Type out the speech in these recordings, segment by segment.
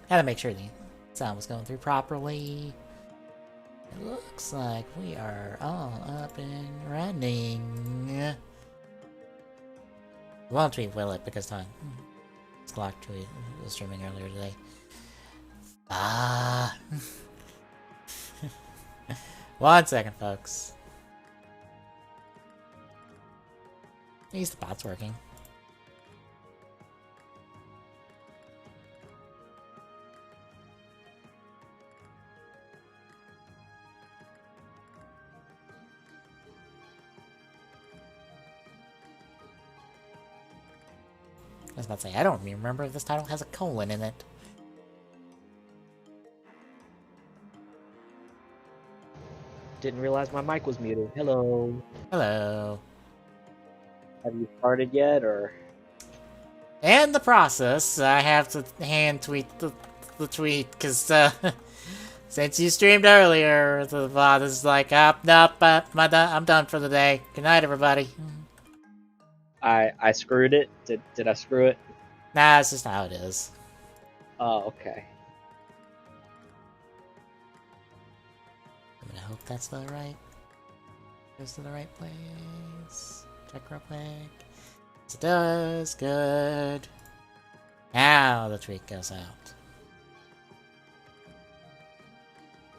Had to make sure the sound was going through properly. It looks like we are all up and running. Won't tweet will it because time. Glock tweet was streaming earlier today. Ah. 1 second, folks. At least the bot's working. I was about to say, I don't remember if this title has a colon in it. Didn't realize my mic was muted. Hello. Hello. Have you started yet, or? In the process, I have to hand tweet the tweet, because, since you streamed earlier, the bot is like, I'm done for the day. Good night, everybody. I screwed it. Did I screw it? Nah, it's just how it is. Oh, okay. I'm gonna hope that's the right... goes to the right place. Check real quick. Yes, it does. Good. Now the tweet goes out.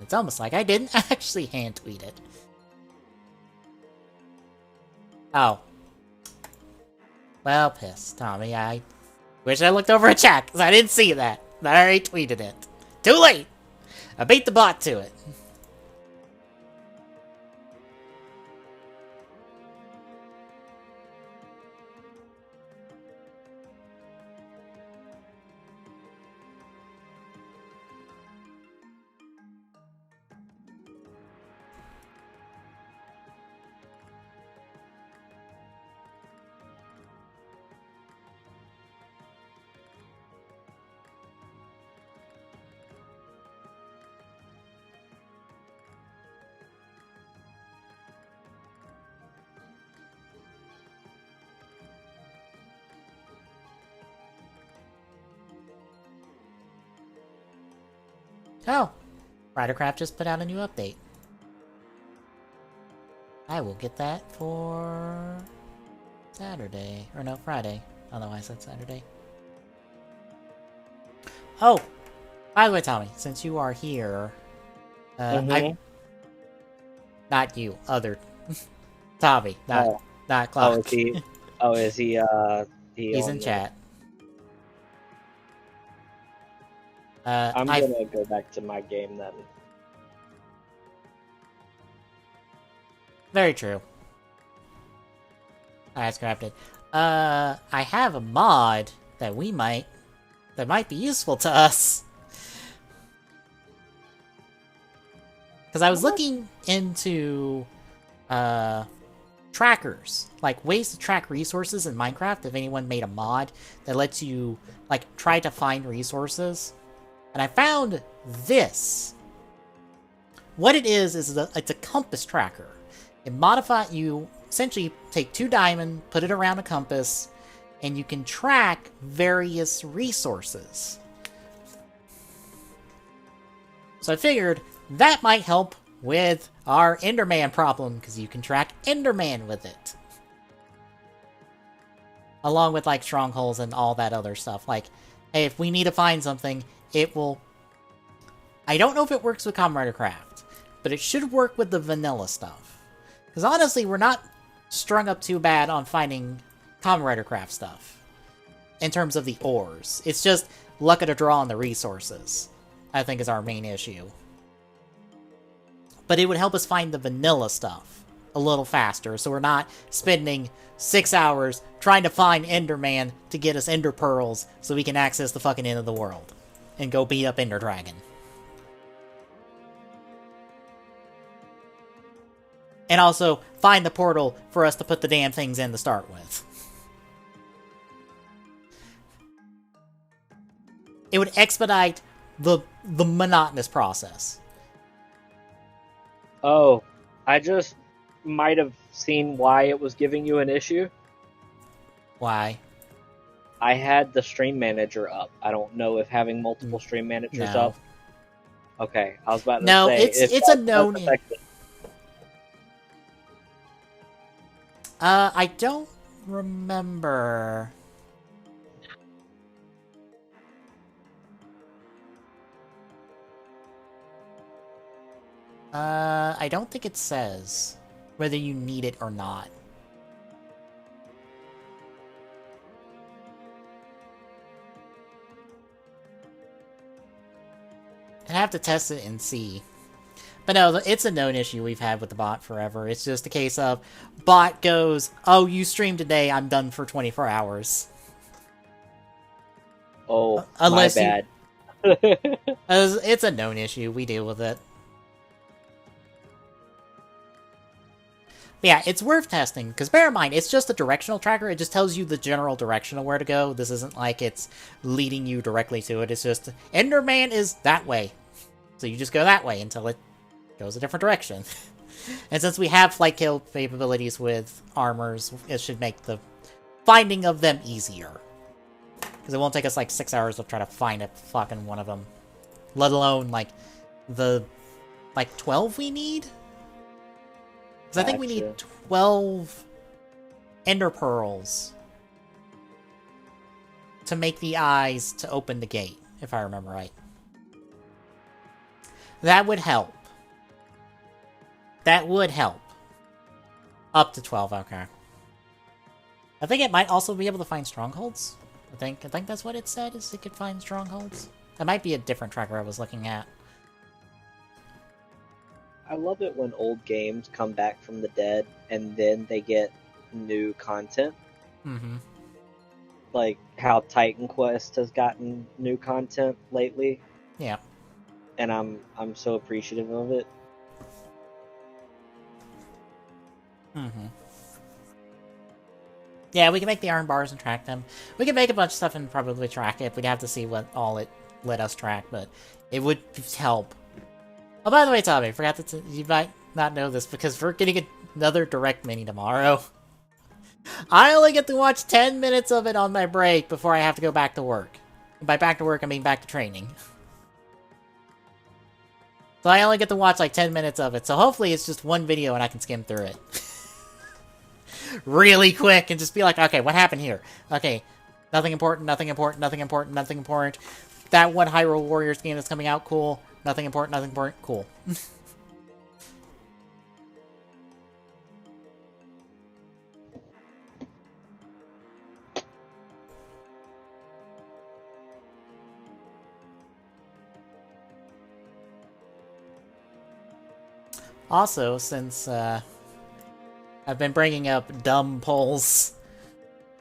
It's almost like I didn't actually hand tweet it. Oh. Well, piss, Tommy. I wish I looked over a chat, because I didn't see that. I already tweeted it. Too late! I beat the bot to it. Oh, Ridercraft just put out a new update. I will get that for Saturday. Or no, Friday. Although I said Saturday. Oh! By the way, Tommy, since you are here... Not you, other... Tommy, not Clock. Oh, is he? Oh, is he? He's in chat. I'm gonna go back to my game then. Very true. I scrapped it. I have a mod that might be useful to us. Because I was looking into trackers, like ways to track resources in Minecraft. If anyone made a mod that lets you like try to find resources, and I found this. What it is it's a compass tracker. You essentially take 2 diamond, put it around a compass, and you can track various resources. So I figured that might help with our Enderman problem, because you can track Enderman with it. Along with like strongholds and all that other stuff. Like, hey, if we need to find something, it will... I don't know if it works with Kamen Rider Craft, but it should work with the vanilla stuff. Because honestly, we're not strung up too bad on finding Kamen Rider Craft stuff. In terms of the ores. It's just luck of the draw on the resources, I think, is our main issue. But it would help us find the vanilla stuff a little faster, so we're not spending 6 hours trying to find Enderman to get us Ender Pearls so we can access the fucking end of the world. And go beat up Ender Dragon. And also, find the portal for us to put the damn things in to start with. It would expedite the monotonous process. Oh, I just might have seen why it was giving you an issue. Why? I had the stream manager up. I don't know if having multiple stream managers No. up. Okay, I was about to No, say it's if a that does known. affect it. I don't remember. I don't think it says whether you need it or not. I have to test it and see. But no, it's a known issue we've had with the bot forever. It's just a case of bot goes, oh, you streamed today, I'm done for 24 hours. Oh, Unless my bad. It's a known issue, we deal with it. But yeah, it's worth testing, because bear in mind, it's just a directional tracker. It just tells you the general direction of where to go. This isn't like it's leading you directly to it. It's just, Enderman is that way. So you just go that way until it goes a different direction. And since we have flight kill capabilities with armors, it should make the finding of them easier. Because it won't take us like 6 hours to try to find a fucking one of them. Let alone like the 12 we need? Because I think we need 12 ender pearls to make the eyes to open the gate, if I remember right. That would help. That would help. Up to 12, okay. I think it might also be able to find strongholds. I think that's what it said, is it could find strongholds. That might be a different tracker I was looking at. I love it when old games come back from the dead and then they get new content. Mm-hmm. Like how Titan Quest has gotten new content lately. Yeah. And I'm so appreciative of it. Mm-hmm. Yeah, we can make the iron bars and track them. We can make a bunch of stuff and probably track it. We'd have to see what all it let us track, but it would help. Oh, by the way, Tommy, I forgot to you might not know this, because we're getting another Direct Mini tomorrow. I only get to watch 10 minutes of it on my break before I have to go back to work. And by back to work, I mean back to training. So I only get to watch like 10 minutes of it, so hopefully it's just one video and I can skim through it. Really quick and just be like, okay, what happened here? Okay, nothing important, nothing important, nothing important, nothing important. That one Hyrule Warriors game that's coming out, cool. Nothing important, nothing important, cool. Also, since I've been bringing up dumb polls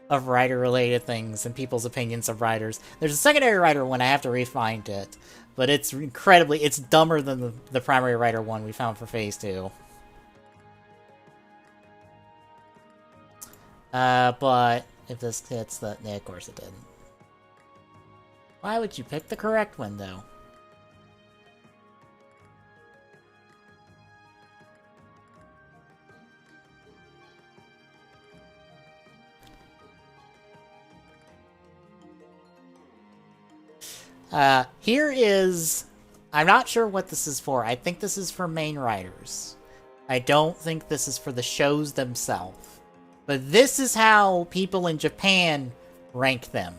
of writer-related things and people's opinions of writers, there's a secondary writer one, I have to refind it. But it's it's dumber than the primary writer one we found for Phase 2. But if this hits the... Yeah, of course it didn't. Why would you pick the correct one, though? Here is... I'm not sure what this is for. I think this is for main writers. I don't think this is for the shows themselves. But this is how people in Japan rank them.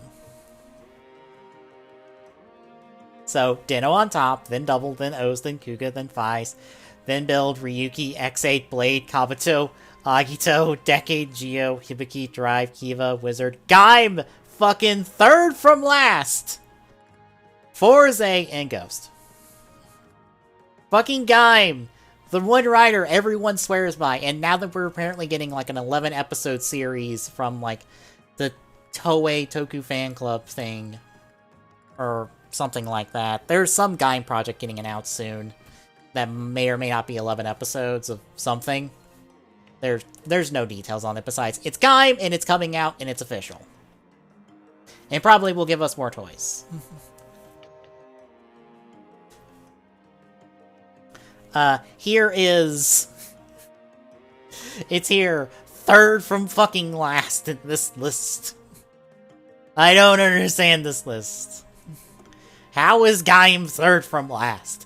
So, Dino on top, then Double, then O's, then Kuga, then Faiz, then Build, Ryuki, X8, Blade, Kabuto, Agito, Decade, Geo, Hibiki, Drive, Kiva, Wizard, Gaim! Fucking third from last! Forze, and Ghost. Fucking Gaim! The one writer everyone swears by, and now that we're apparently getting like an 11-episode series from like the Toei Toku fan club thing, or something like that. There's some Gaim project getting announced soon that may or may not be 11 episodes of something. There's no details on it besides it's Gaim and it's coming out and it's official. And probably will give us more toys. Here is... It's here, third from fucking last in this list. I don't understand this list. How is Gaim third from last?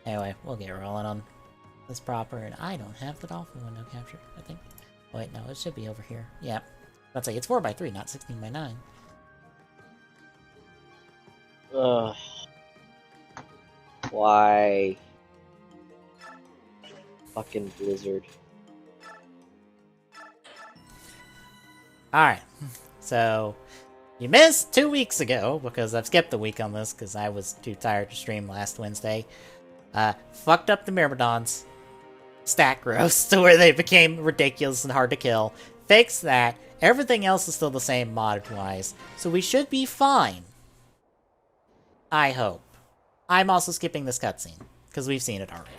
Anyway, we'll get rolling on this proper, and I don't have the dolphin window captured, I think. Oh, wait, no, it should be over here. Yeah. Let's say it's 4x3, not 16x9. Ugh. Why? Fucking Blizzard. Alright, so you missed 2 weeks ago, because I've skipped a week on this because I was too tired to stream last Wednesday. Fucked up the Myrmidons stat growths to where they became ridiculous and hard to kill. Fixed that. Everything else is still the same mod-wise, so we should be fine. I hope. I'm also skipping this cutscene, because we've seen it already.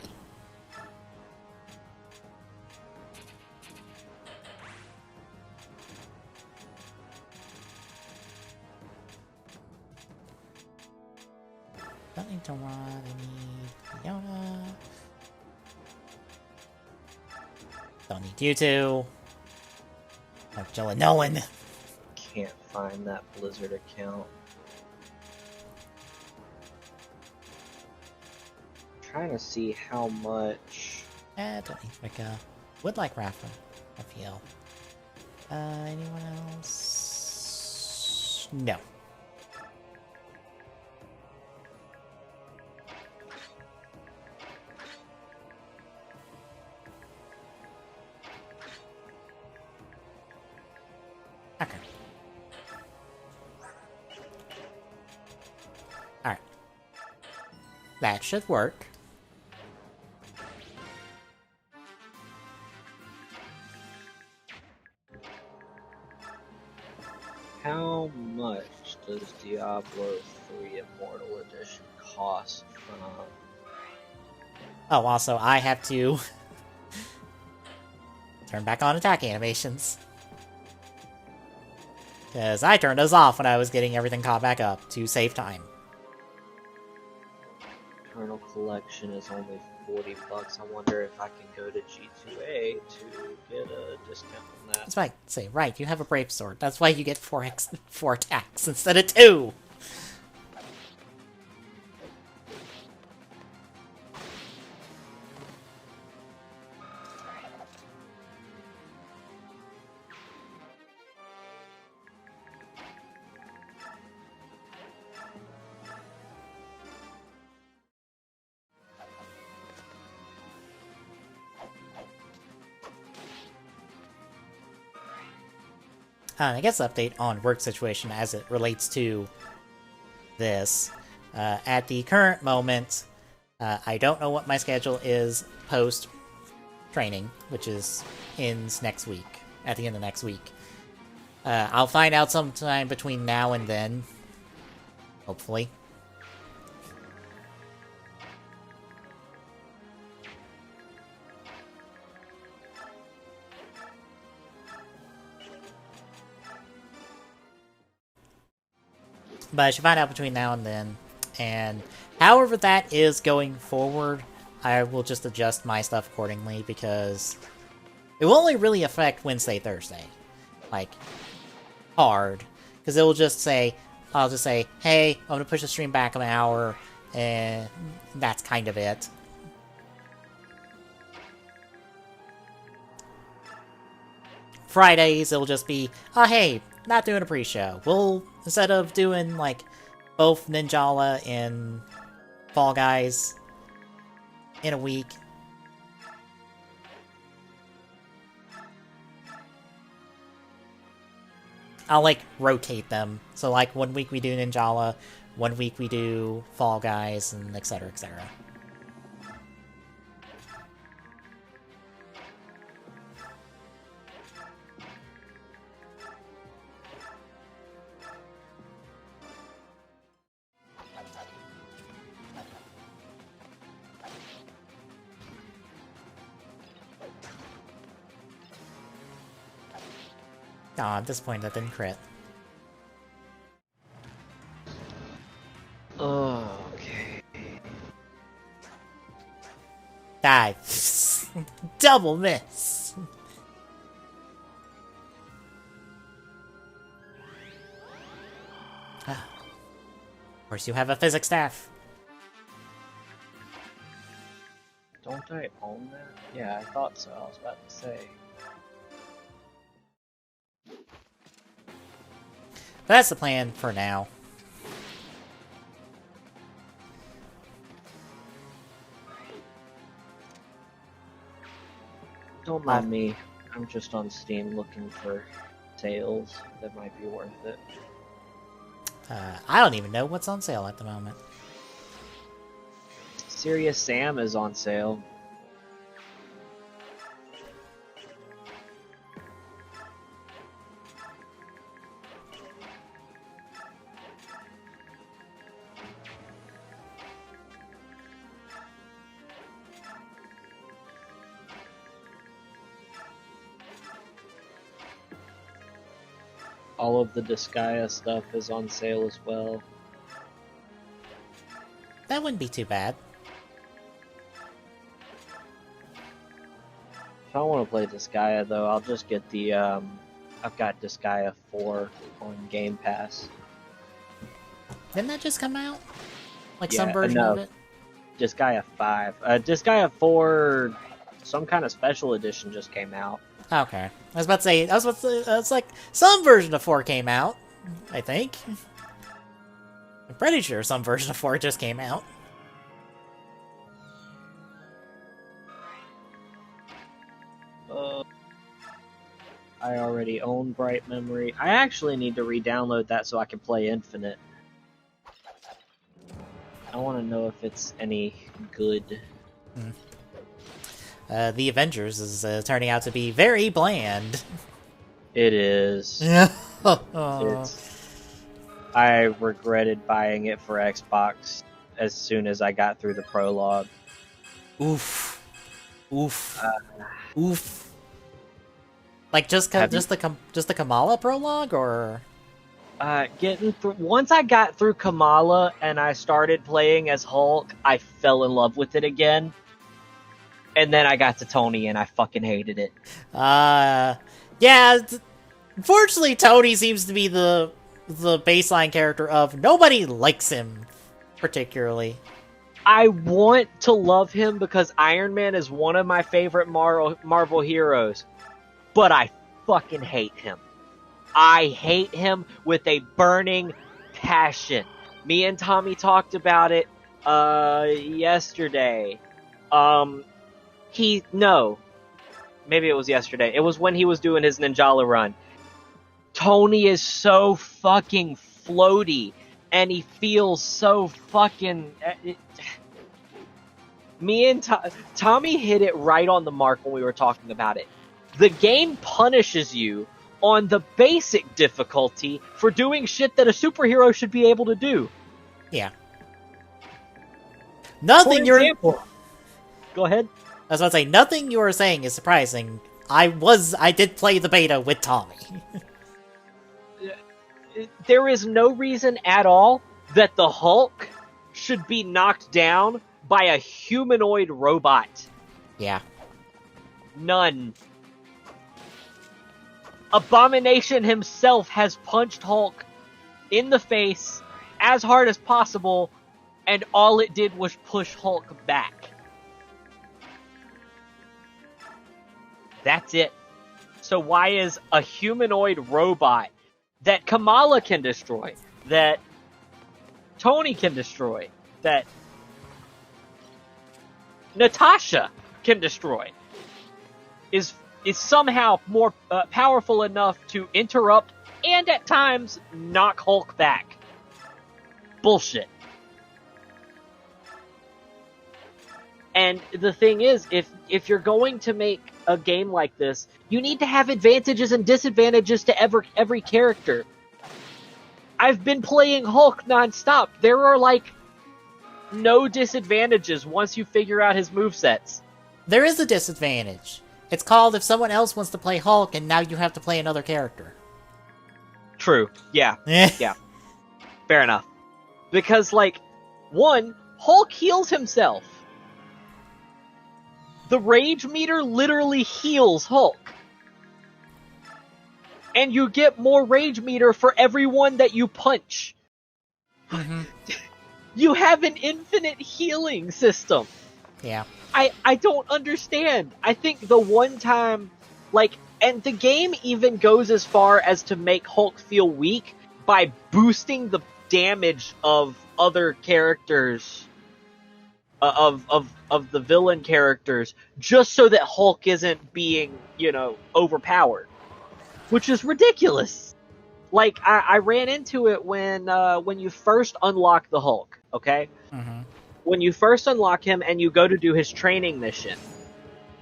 Nothing to run, I need Fiona. Don't need you two. Like Jill and Nolan. Can't find that Blizzard account. Trying to see how much. Don't need Mika. Would like Rafa, I feel. Anyone else? No. Okay. Alright. That should work. How much does Diablo 3 Immortal Edition cost from? Oh, also, I have to turn back on attack animations. Because I turned those off when I was getting everything caught back up to save time. Eternal Collection is only $40. I wonder if I can go to G2A to get a discount on that. That's why I say, right, you have a Brave Sword. That's why you get 4 attacks instead of 2! I guess update on work situation as it relates to this. At the current moment, I don't know what my schedule is post-training, which ends next week, at the end of next week. I'll find out sometime between now and then, hopefully. But I should find out between now and then. And however that is going forward, I will just adjust my stuff accordingly, because it will only really affect Wednesday, Thursday. Like, hard. Because it will just say, I'll just say, hey, I'm going to push the stream back an hour, and that's kind of it. Fridays, it'll just be, oh hey, not doing a pre-show. We'll, instead of doing, like, both Ninjala and Fall Guys in a week, I'll, like, rotate them. So, like, 1 week we do Ninjala, 1 week we do Fall Guys, and etc, etc. Aw, I'm disappointed that didn't crit. Okay. Die. Double miss. Of course, you have a physics staff. Don't I own that? Yeah, I thought so. I was about to say. But that's the plan for now. Don't mind me. I'm just on Steam looking for sales that might be worth it. I don't even know what's on sale at the moment. Serious Sam is on sale. All of the Disgaea stuff is on sale as well. That wouldn't be too bad. If I want to play Disgaea though, I'll just get the I've got Disgaea 4 on Game Pass. Didn't that just come out? Like Yeah, some version no. of it? Disgaea 5. Disgaea 4, some kind of special edition just came out. Okay. I was about to say, it's like some version of 4 came out, I think. I'm pretty sure some version of 4 just came out. I already own Bright Memory. I actually need to re-download that so I can play Infinite. I want to know if it's any good. The Avengers is turning out to be very bland. It is. Yeah. I regretted buying it for Xbox as soon as I got through the prologue. Oof. Oof. Oof. Like just the Kamala prologue, or Getting through. Once I got through Kamala and I started playing as Hulk, I fell in love with it again. And then I got to Tony and I fucking hated it. Yeah. Unfortunately, Tony seems to be the baseline character of nobody likes him particularly. I want to love him because Iron Man is one of my favorite Marvel heroes, but I fucking hate him. I hate him with a burning passion. Me and Tommy talked about it yesterday. Maybe it was yesterday. It was when he was doing his Ninjala run. Tony is so fucking floaty, and he feels so fucking... Me and Tommy hit it right on the mark when we were talking about it. The game punishes you on the basic difficulty for doing shit that a superhero should be able to do. Yeah. Nothing For example, go ahead. I was about to say, nothing you are saying is surprising. I did play the beta with Tommy. There is no reason at all that the Hulk should be knocked down by a humanoid robot. Yeah. None. Abomination himself has punched Hulk in the face as hard as possible, and all it did was push Hulk back. That's it. So why is a humanoid robot that Kamala can destroy, that Tony can destroy, that Natasha can destroy, is somehow more powerful enough to interrupt and at times knock Hulk back? Bullshit. And the thing is, if you're going to make a game like this, you need to have advantages and disadvantages to every character. I've been playing Hulk nonstop. There are, like, no disadvantages once you figure out his movesets. There is a disadvantage. It's called if someone else wants to play Hulk and now you have to play another character. True. Yeah. Yeah. Fair enough. Because, like, one, Hulk heals himself. The rage meter literally heals Hulk. And you get more rage meter for everyone that you punch. Mm-hmm. You have an infinite healing system. Yeah. I don't understand. I think the one time, like, and the game even goes as far as to make Hulk feel weak by boosting the damage of other characters, of the villain characters, just so that Hulk isn't being, overpowered. Which is ridiculous. Like, I ran into it when you first unlock the Hulk, okay? Mm-hmm. When you first unlock him and you go to do his training mission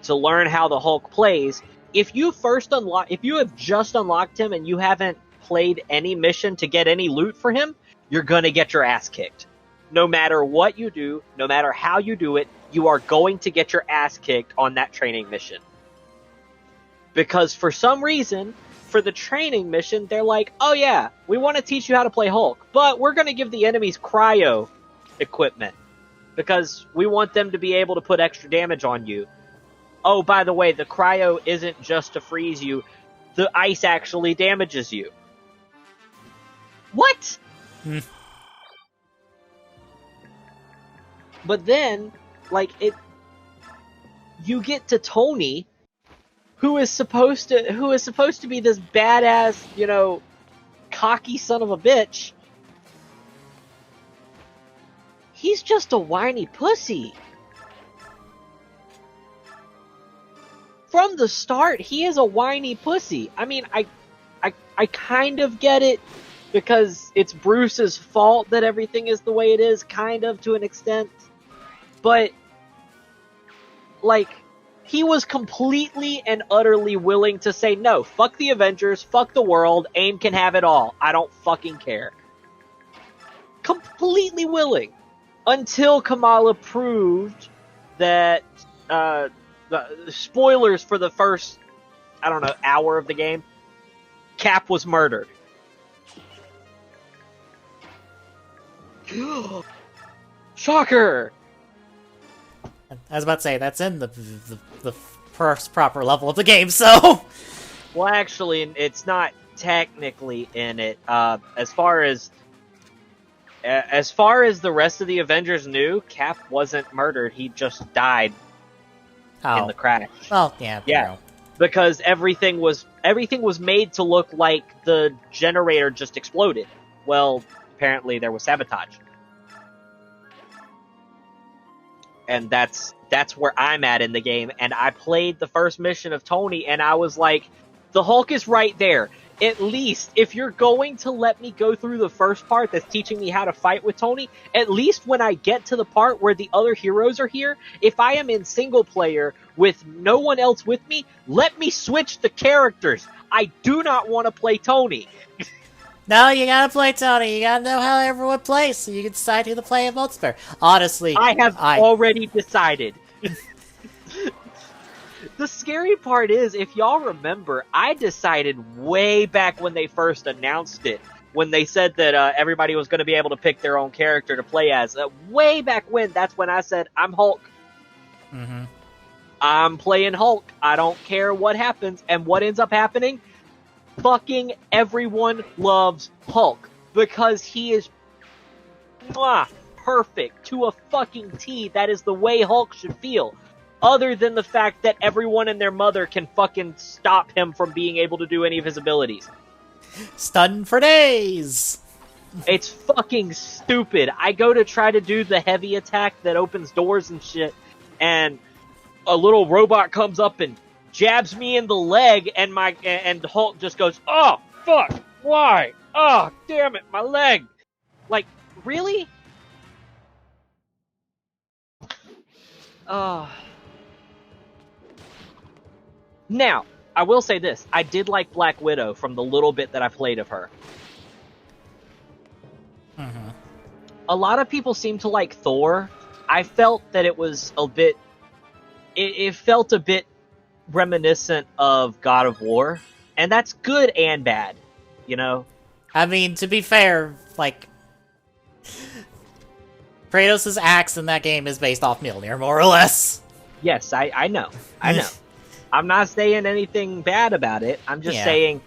to learn how the Hulk plays, if you have just unlocked him and you haven't played any mission to get any loot for him, you're gonna get your ass kicked. No matter what you do, no matter how you do it, you are going to get your ass kicked on that training mission. Because for some reason, for the training mission, they're like, oh yeah, we want to teach you how to play Hulk, but we're going to give the enemies cryo equipment because we want them to be able to put extra damage on you. Oh, by the way, the cryo isn't just to freeze you. The ice actually damages you. What? But then, you get to Tony, who is supposed to be this badass, cocky son of a bitch. He's just a whiny pussy. From the start, he is a whiny pussy. I mean, I kind of get it, because it's Bruce's fault that everything is the way it is, kind of, to an extent. But, he was completely and utterly willing to say, no, fuck the Avengers, fuck the world, AIM can have it all. I don't fucking care. Completely willing. Until Kamala proved that, the spoilers for the first, hour of the game, Cap was murdered. Shocker! I was about to say, that's in the first proper level of the game, so... Well, actually, it's not technically in it. As far as the rest of the Avengers knew, Cap wasn't murdered. He just died in the crash. Well, yeah. Yeah. Because everything was made to look like the generator just exploded. Well, apparently there was sabotage. And that's where I'm at in the game. And I played the first mission of Tony, and I was like, the Hulk is right there. At least, if you're going to let me go through the first part that's teaching me how to fight with Tony, at least when I get to the part where the other heroes are here, if I am in single player with no one else with me, let me switch the characters. I do not want to play Tony. No, you gotta play Tony. You gotta know how everyone plays, so you can decide who to play in multiplayer. Honestly, I have already decided. The scary part is, if y'all remember, I decided way back when they first announced it, when they said that everybody was going to be able to pick their own character to play as. Way back when, that's when I said, I'm Hulk. Mm-hmm. I'm playing Hulk. I don't care what happens. And what ends up happening? Fucking everyone loves Hulk. Because he is perfect to a fucking T. That is the way Hulk should feel. Other than the fact that everyone and their mother can fucking stop him from being able to do any of his abilities. Stun for days! It's fucking stupid. I go to try to do the heavy attack that opens doors and shit, and a little robot comes up and jabs me in the leg, and Hulk just goes, oh, fuck, why? Oh, damn it, my leg. Like, really? Now, I will say this. I did like Black Widow from the little bit that I played of her. Mm-hmm. A lot of people seem to like Thor. I felt that it was a bit... It felt a bit reminiscent of God of War. And that's good and bad, you know? I mean, to be fair, Kratos' axe in that game is based off Mjolnir, more or less. Yes, I know. I know. I'm not saying anything bad about it. I'm just saying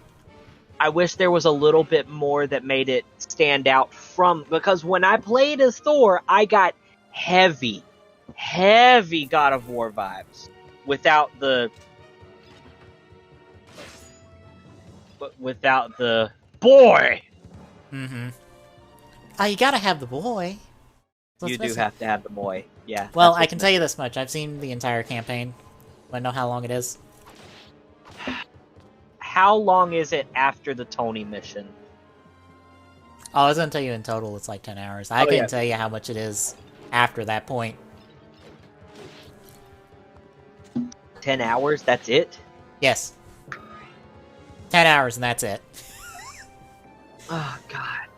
I wish there was a little bit more that made it stand out from, because when I played as Thor, I got heavy God of War vibes without the boy. Mm-hmm. Oh, you gotta have the boy. You do have to have the boy. Yeah. Well, I can tell you this much. I've seen the entire campaign. I know how long it is. How long is it after the Tony mission? Oh, I was gonna tell you in total it's like 10 hours. I couldn't tell you how much it is after that point. 10 hours? That's it? Yes. 10 hours and that's it. Oh, God.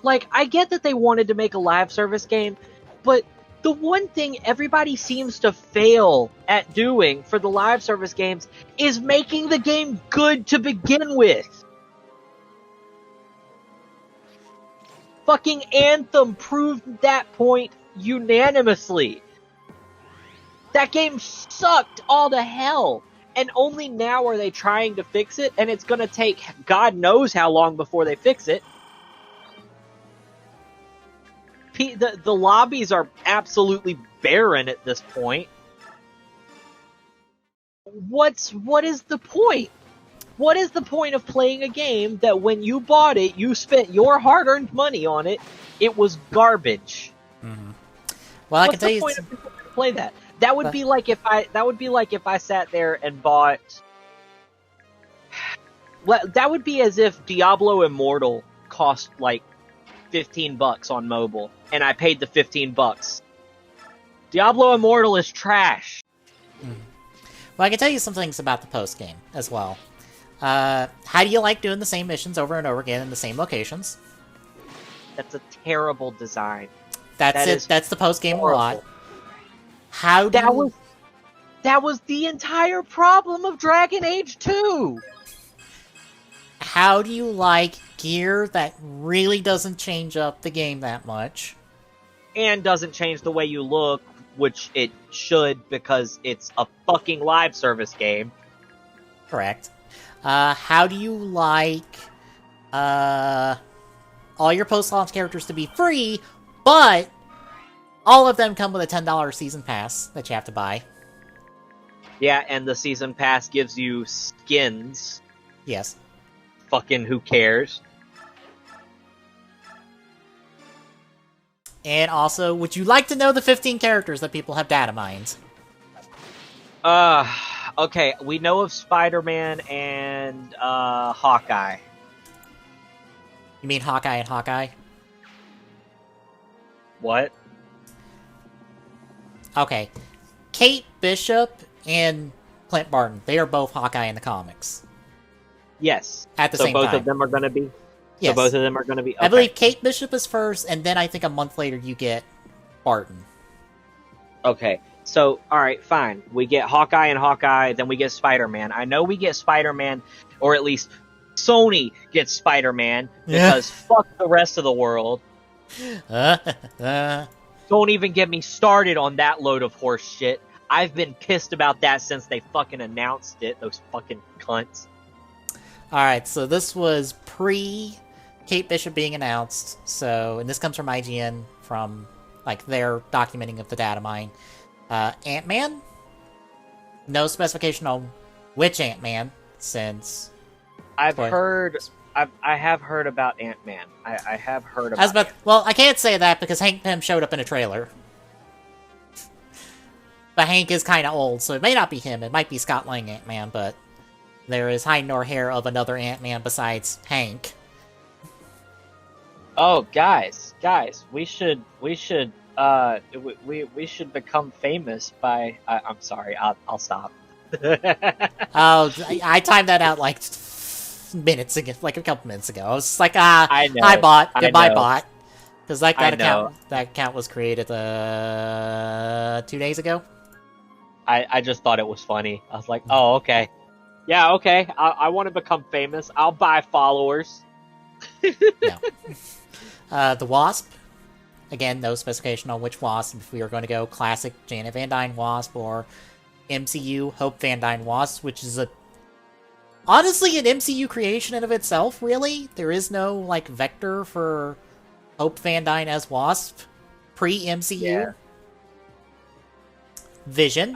Like, I get that they wanted to make a live service game, but the one thing everybody seems to fail at doing for the live service games is making the game good to begin with. Fucking Anthem proved that point unanimously. That game sucked all to hell. And only now are they trying to fix it, and it's gonna take God knows how long before they fix it. The lobbies are absolutely barren at this point. What is the point? What is the point of playing a game that when you bought it, you spent your hard-earned money on it, it was garbage? Mm-hmm. Well, I can tell you, what's the point of people to play that? That would be like if I sat there and bought. Well, that would be as if Diablo Immortal cost like $15 on mobile, and I paid the $15. Diablo Immortal is trash. Mm. Well, I can tell you some things about the post game as well. How do you like doing the same missions over and over again in the same locations? That's a terrible design. That's it. That's the post game a lot. How do that was the entire problem of Dragon Age 2. How do you like gear that really doesn't change up the game that much? And doesn't change the way you look, which it should because it's a fucking live service game. Correct. How do you like all your post-launch characters to be free, but all of them come with a $10 season pass that you have to buy? Yeah, and the season pass gives you skins. Yes. Fucking who cares? And also, would you like to know the 15 characters that people have data mined? Okay, we know of Spider-Man and, Hawkeye. You mean Hawkeye and Hawkeye? What? Okay. Kate Bishop and Clint Barton, they are both Hawkeye in the comics. Yes. At the same time. So both of them are going to be? Yes. So both of them are going to be? Okay. I believe Kate Bishop is first, and then I think a month later you get Barton. Okay. So, alright, fine. We get Hawkeye and Hawkeye, then we get Spider-Man. I know we get Spider-Man, or at least Sony gets Spider-Man, because fuck the rest of the world. Don't even get me started on that load of horse shit. I've been pissed about that since they fucking announced it, those fucking cunts. Alright, so this was pre-Kate Bishop being announced, and this comes from IGN, from, like, their documenting of the data mine. Ant-Man? No specification on which Ant-Man, since... I have heard about Ant-Man. I have heard about Ant-Man. Well, I can't say that because Hank Pym showed up in a trailer. But Hank is kind of old, so it may not be him. It might be Scott Lang Ant-Man, but there is hide nor hair of another Ant-Man besides Hank. Oh, guys, we should become famous by. I'm sorry, I'll stop. Oh, I timed that out like minutes ago, like a couple minutes ago. I was just like, I know, hi bot, goodbye know. bot, because like that account was created 2 days ago. I just thought it was funny. I was like, oh, okay, yeah, okay. I want to become famous. I'll buy followers. No. The Wasp. Again, no specification on which Wasp, if we are going to go classic Janet Van Dyne Wasp or MCU Hope Van Dyne Wasp, which is honestly an MCU creation in of itself, really. There is no, like, vector for Hope Van Dyne as Wasp pre-MCU. Yeah. Vision.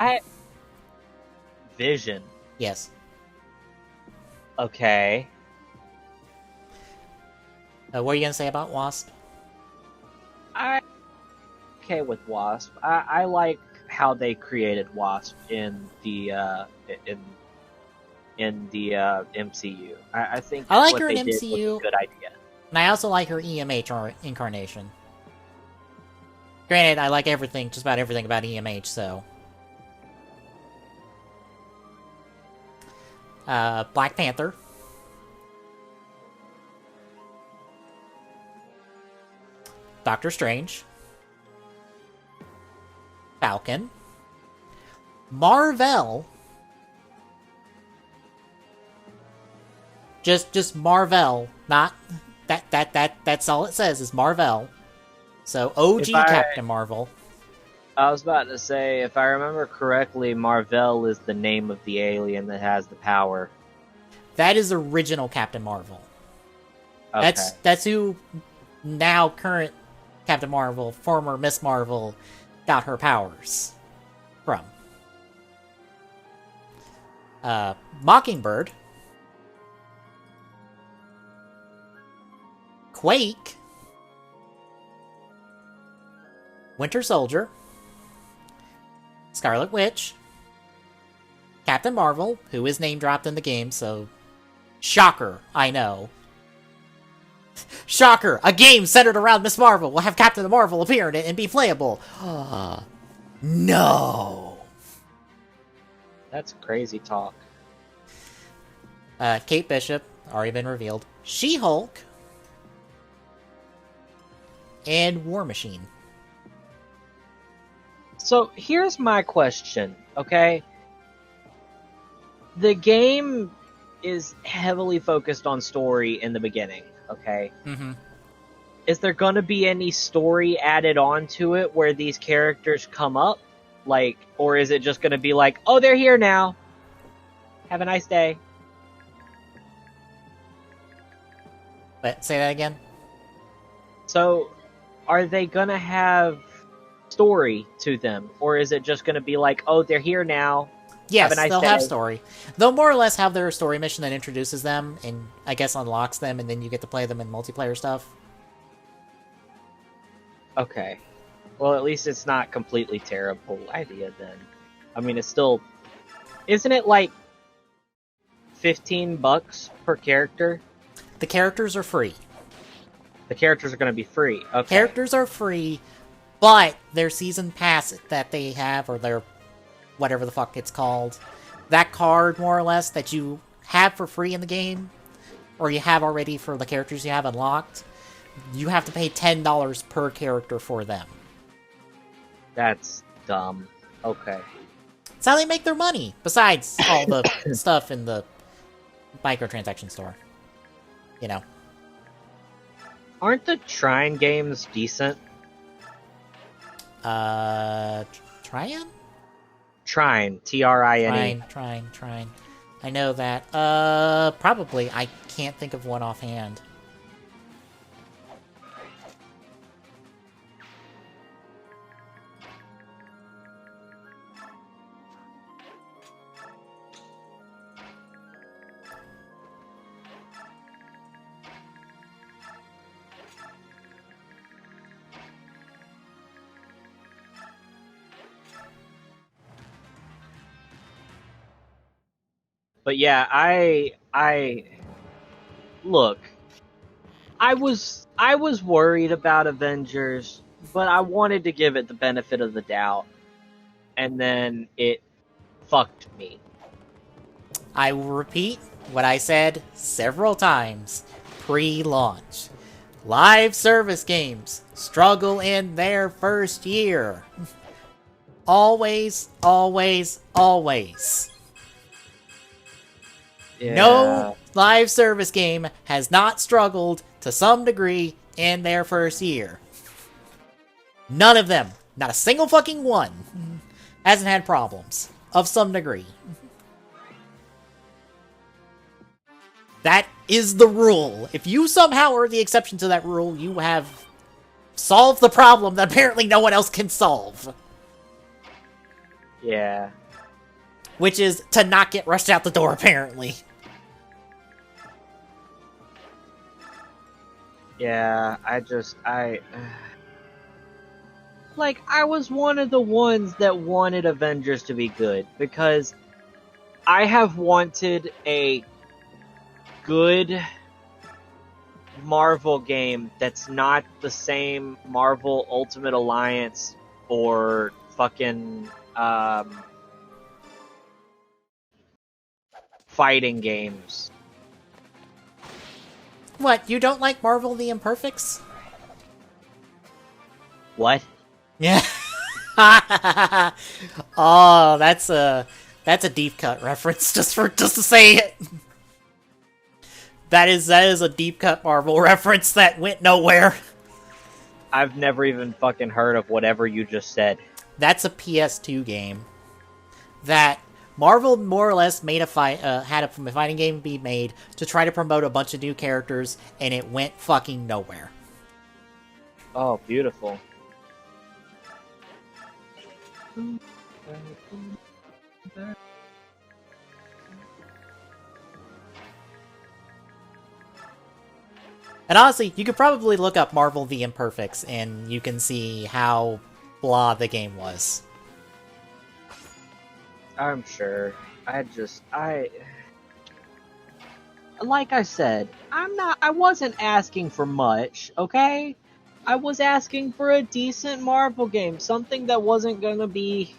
Vision. Yes. Okay. What are you gonna say about Wasp? Okay with Wasp. I like how they created Wasp in the MCU. I think I like what her they in did MCU. was a good idea. And I also like her EMH incarnation. Granted, I like everything, just about everything about EMH, so... Black Panther. Doctor Strange. Falcon. Marvel. Just Marvel, not that's all it says is Marvel. So OG Captain Marvel. I was about to say, if I remember correctly, Marvel is the name of the alien that has the power. That is original Captain Marvel. Okay. That's who now current Captain Marvel, former Miss Marvel, got her powers from. Mockingbird. Quake. Winter Soldier. Scarlet Witch. Captain Marvel, who is name dropped in the game, so... Shocker, I know. Shocker! A game centered around Miss Marvel will have Captain Marvel appear in it and be playable. No! That's crazy talk. Kate Bishop, already been revealed. She-Hulk. And War Machine. So here's my question, okay? The game is heavily focused on story in the beginning, okay? Mm-hmm. Is there going to be any story added on to it where these characters come up? Like, or is it just going to be like, oh, they're here now. Have a nice day. But say that again. So, are they going to have story to them? Or is it just going to be like, oh, they're here now. Yes, have a nice they'll day. have story. They'll more or less have their story mission that introduces them and I guess unlocks them, and then you get to play them in multiplayer stuff. Okay. Well, at least it's not completely terrible idea then. I mean, it's still... Isn't it like $15 per character? The characters are free. The characters are going to be free. Okay. Characters are free, but their season pass that they have, or their whatever the fuck it's called, that card, more or less, that you have for free in the game, or you have already for the characters you have unlocked, you have to pay $10 per character for them. That's dumb. Okay. That's how they make their money, besides all the stuff in the microtransaction store. You know. Aren't the Trine games decent? Trine? Trine. Trine. Trine. I know that. Probably. I can't think of one offhand. But yeah, I look. I was worried about Avengers, but I wanted to give it the benefit of the doubt, and then it fucked me. I will repeat what I said several times pre-launch. Live service games struggle in their first year. Always, always, always. Yeah. No live service game has not struggled to some degree in their first year. None of them, not a single fucking one, hasn't had problems. of some degree. That is the rule. If you somehow are the exception to that rule, you have solved the problem that apparently no one else can solve. Yeah. Which is to not get rushed out the door, apparently. Yeah, like, I was one of the ones that wanted Avengers to be good, because I have wanted a good Marvel game that's not the same Marvel Ultimate Alliance or fucking fighting games. What, you don't like Marvel the Imperfects? What? Yeah. Oh, that's a deep cut reference, just to say it. That is a deep cut Marvel reference that went nowhere. I've never even fucking heard of whatever you just said. That's a PS2 game that Marvel more or less made had a fighting game be made to try to promote a bunch of new characters, and it went fucking nowhere. Oh, beautiful. And honestly, you could probably look up Marvel the Imperfects, and you can see how blah the game was. I'm sure. Like I said, I wasn't asking for much, okay? I was asking for a decent Marvel game, something that wasn't gonna be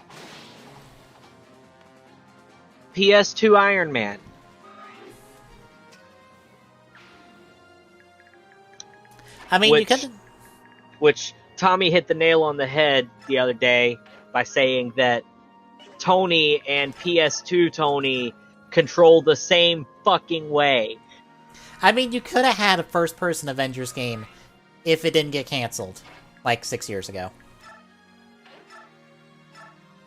PS2 Iron Man. I mean, you could... Which Tommy hit the nail on the head the other day by saying that Tony and PS2 Tony control the same fucking way. I mean, you could have had a first-person Avengers game if it didn't get canceled, like 6 years ago.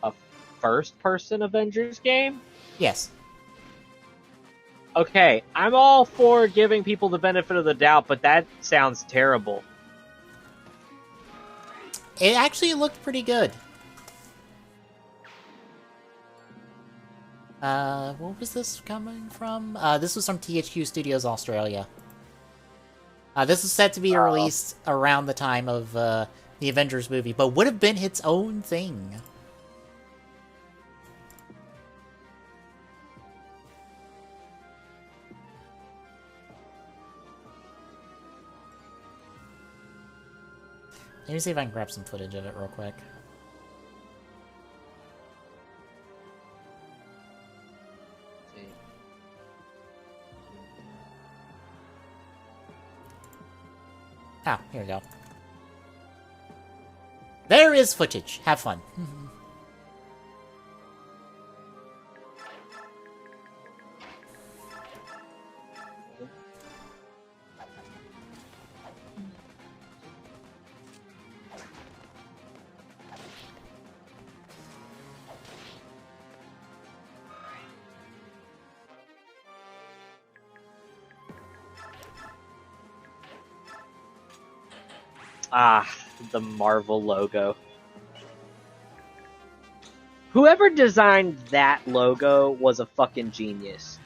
A first-person Avengers game? Yes. Okay, I'm all for giving people the benefit of the doubt, but that sounds terrible. It actually looked pretty good. What was this coming from? This was from THQ Studios Australia. This is set to be released around the time of the Avengers movie, but would have been its own thing. Let me see if I can grab some footage of it real quick. Ah, here we go. There is footage. Have fun. Ah, the Marvel logo. Whoever designed that logo was a fucking genius.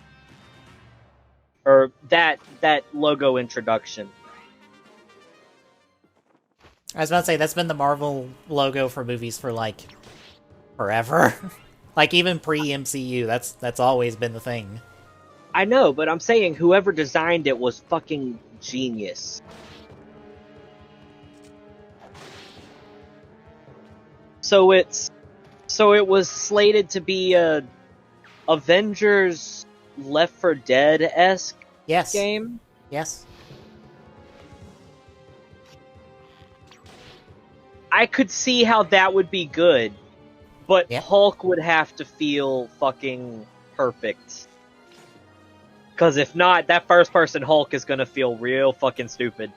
Or that logo introduction. I was about to say, that's been the Marvel logo for movies for, like, forever. Like, even pre-MCU, that's always been the thing. I know, but I'm saying whoever designed it was fucking genius. So it was slated to be a Avengers Left 4 Dead-esque game? Yes. I could see how that would be good, but Yeah. Hulk would have to feel fucking perfect. Because if not, that first-person Hulk is gonna feel real fucking stupid.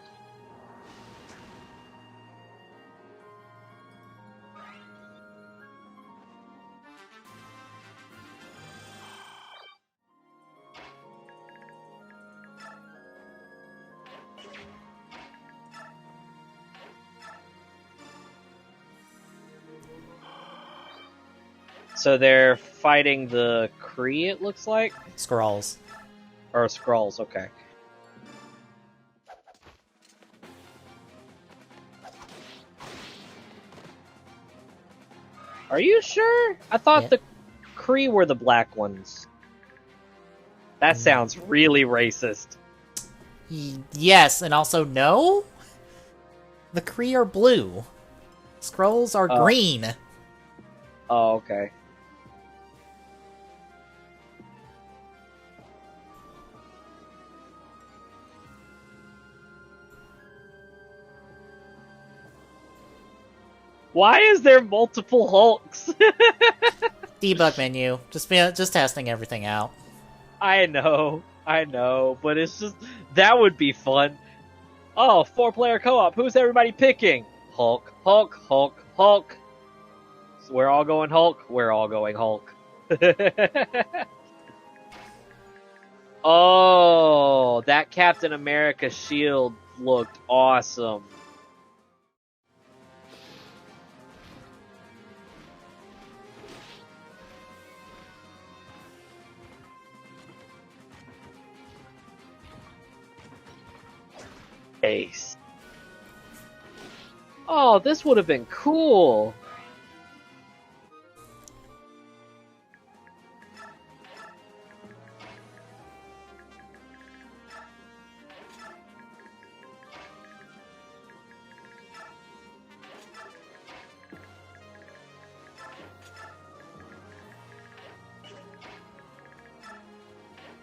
So they're fighting the Kree, it looks like? Skrulls. Or Skrulls, okay. Are you sure? I thought the Kree were the black ones. That sounds really racist. Yes, and also no? The Kree are blue. Skrulls are green. Oh, okay. Why is there multiple Hulks? Debug menu. Just testing everything out. I know, but it's just, that would be fun. Oh, 4-player co-op. Who's everybody picking? Hulk, Hulk, Hulk, Hulk. So we're all going Hulk. We're all going Hulk. Oh, that Captain America shield looked awesome. Ace. Oh, this would have been cool.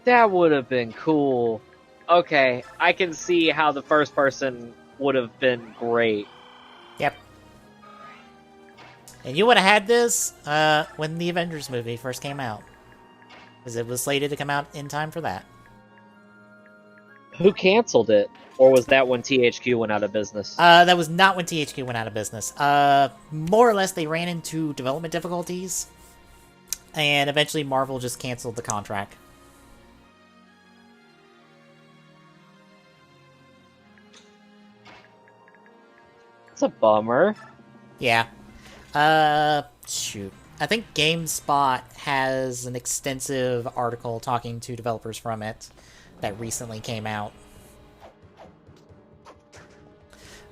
That would have been cool. Okay, I can see how the first person would have been great. Yep. And you would have had this when the Avengers movie first came out. Because it was slated to come out in time for that. Who canceled it? Or was that when THQ went out of business? That was not when THQ went out of business. More or less, they ran into development difficulties. And eventually Marvel just canceled the contract. It's a bummer. Yeah. Shoot. I think GameSpot has an extensive article talking to developers from it that recently came out.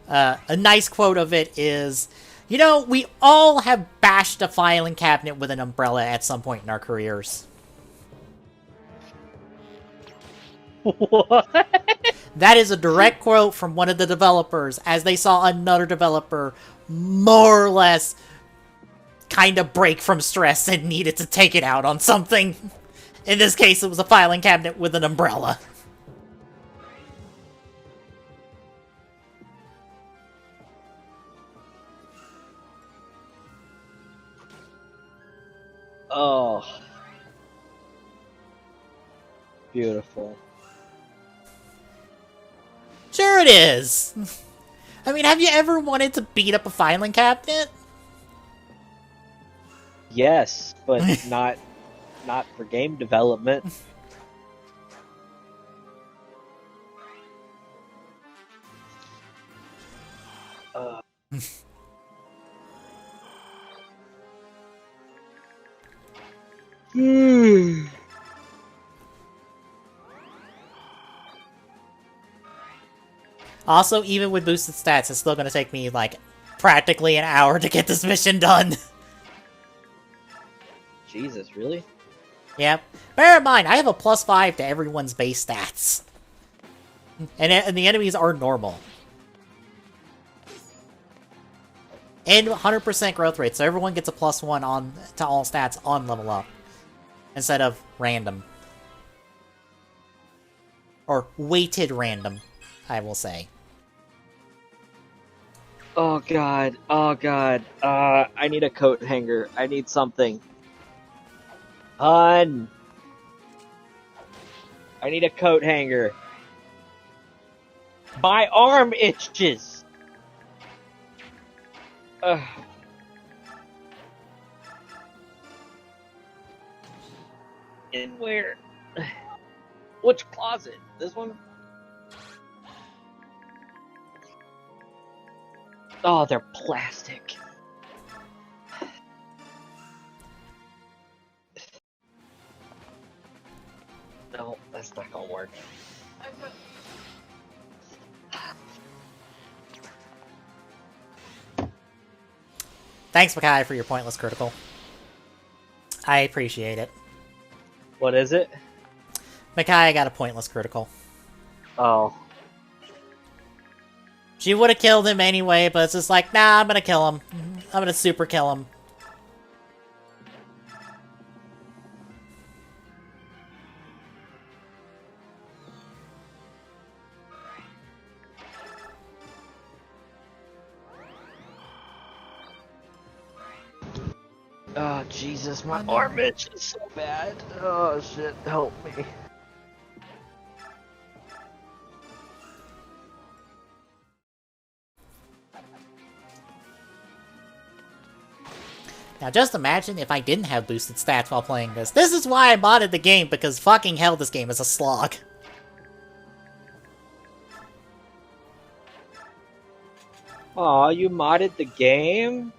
A nice quote of it is, you know, we all have bashed a filing cabinet with an umbrella at some point in our careers. What? That is a direct quote from one of the developers as they saw another developer more or less kind of break from stress and needed to take it out on something. In this case, it was a filing cabinet with an umbrella. Oh. Beautiful. Sure it is. I mean, have you ever wanted to beat up a filing cabinet? Yes, but not for game development. Also, even with boosted stats, it's still going to take me, like, practically an hour to get this mission done. Jesus, really? Yep. Bear in mind, I have a +5 to everyone's base stats. And the enemies are normal. And 100% growth rate, so everyone gets a +1 on to all stats on level up. Instead of random. Or weighted random, I will say. Oh god, oh god. I need a coat hanger. I need something. Hun! I need a coat hanger. My arm itches! Ugh. In where? Which closet? This one? Oh, they're plastic. No, that's not gonna work. Thanks, Makai, for your pointless critical. I appreciate it. What is it? Makai got a pointless critical. Oh. She would have killed him anyway, but it's just like, nah, I'm gonna kill him. I'm gonna super kill him. Oh, Jesus, my arm itches so bad. Oh, shit, help me. Now just imagine if I didn't have boosted stats while playing this. This is why I modded the game, because fucking hell, this game is a slog. Aw, you modded the game?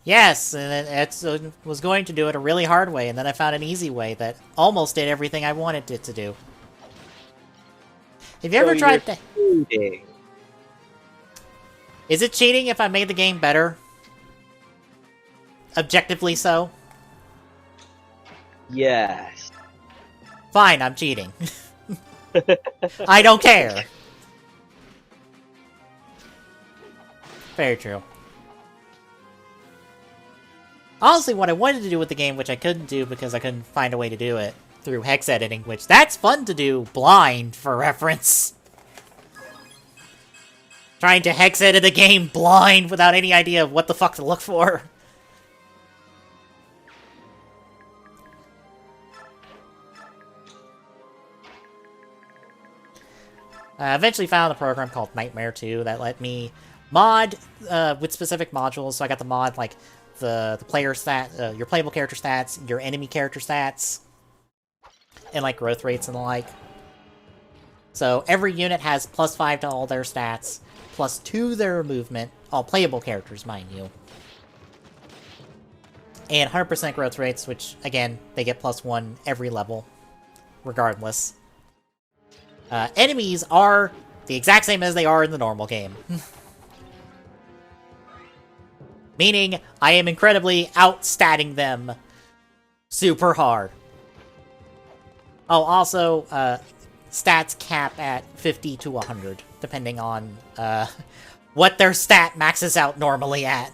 Yes, and it was going to do it a really hard way, and then I found an easy way that almost did everything I wanted it to do. Have you ever tried to... Cheating. Is it cheating if I made the game better? Objectively so? Yes. Fine, I'm cheating. I don't care. Very true. Honestly, what I wanted to do with the game, which I couldn't do because I couldn't find a way to do it through hex editing, which that's fun to do blind, for reference. Trying to hex edit a game blind without any idea of what the fuck to look for. I eventually found a program called Nightmare 2 that let me mod with specific modules. So I got the mod like the player stat, your playable character stats, your enemy character stats, and like growth rates and the like. So every unit has +5 to all their stats, +2 their movement, all playable characters, mind you. And 100% growth rates, which again, they get +1 every level, regardless. Enemies are the exact same as they are in the normal game. Meaning, I am incredibly outstatting them super hard. Oh, also, stats cap at 50 to 100, depending on what their stat maxes out normally at.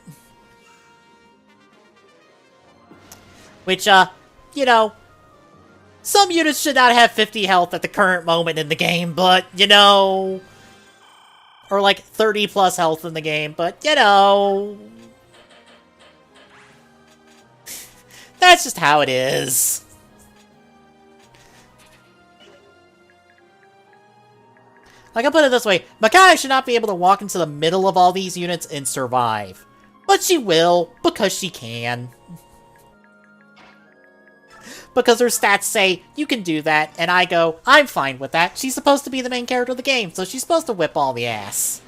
Which, you know, some units should not have 50 health at the current moment in the game, but, you know... Or like 30 plus health in the game, but, you know... That's just how it is. Like, I'll put it this way. Makai should not be able to walk into the middle of all these units and survive. But she will, because she can. Because her stats say, you can do that, and I go, I'm fine with that. She's supposed to be the main character of the game, so she's supposed to whip all the ass.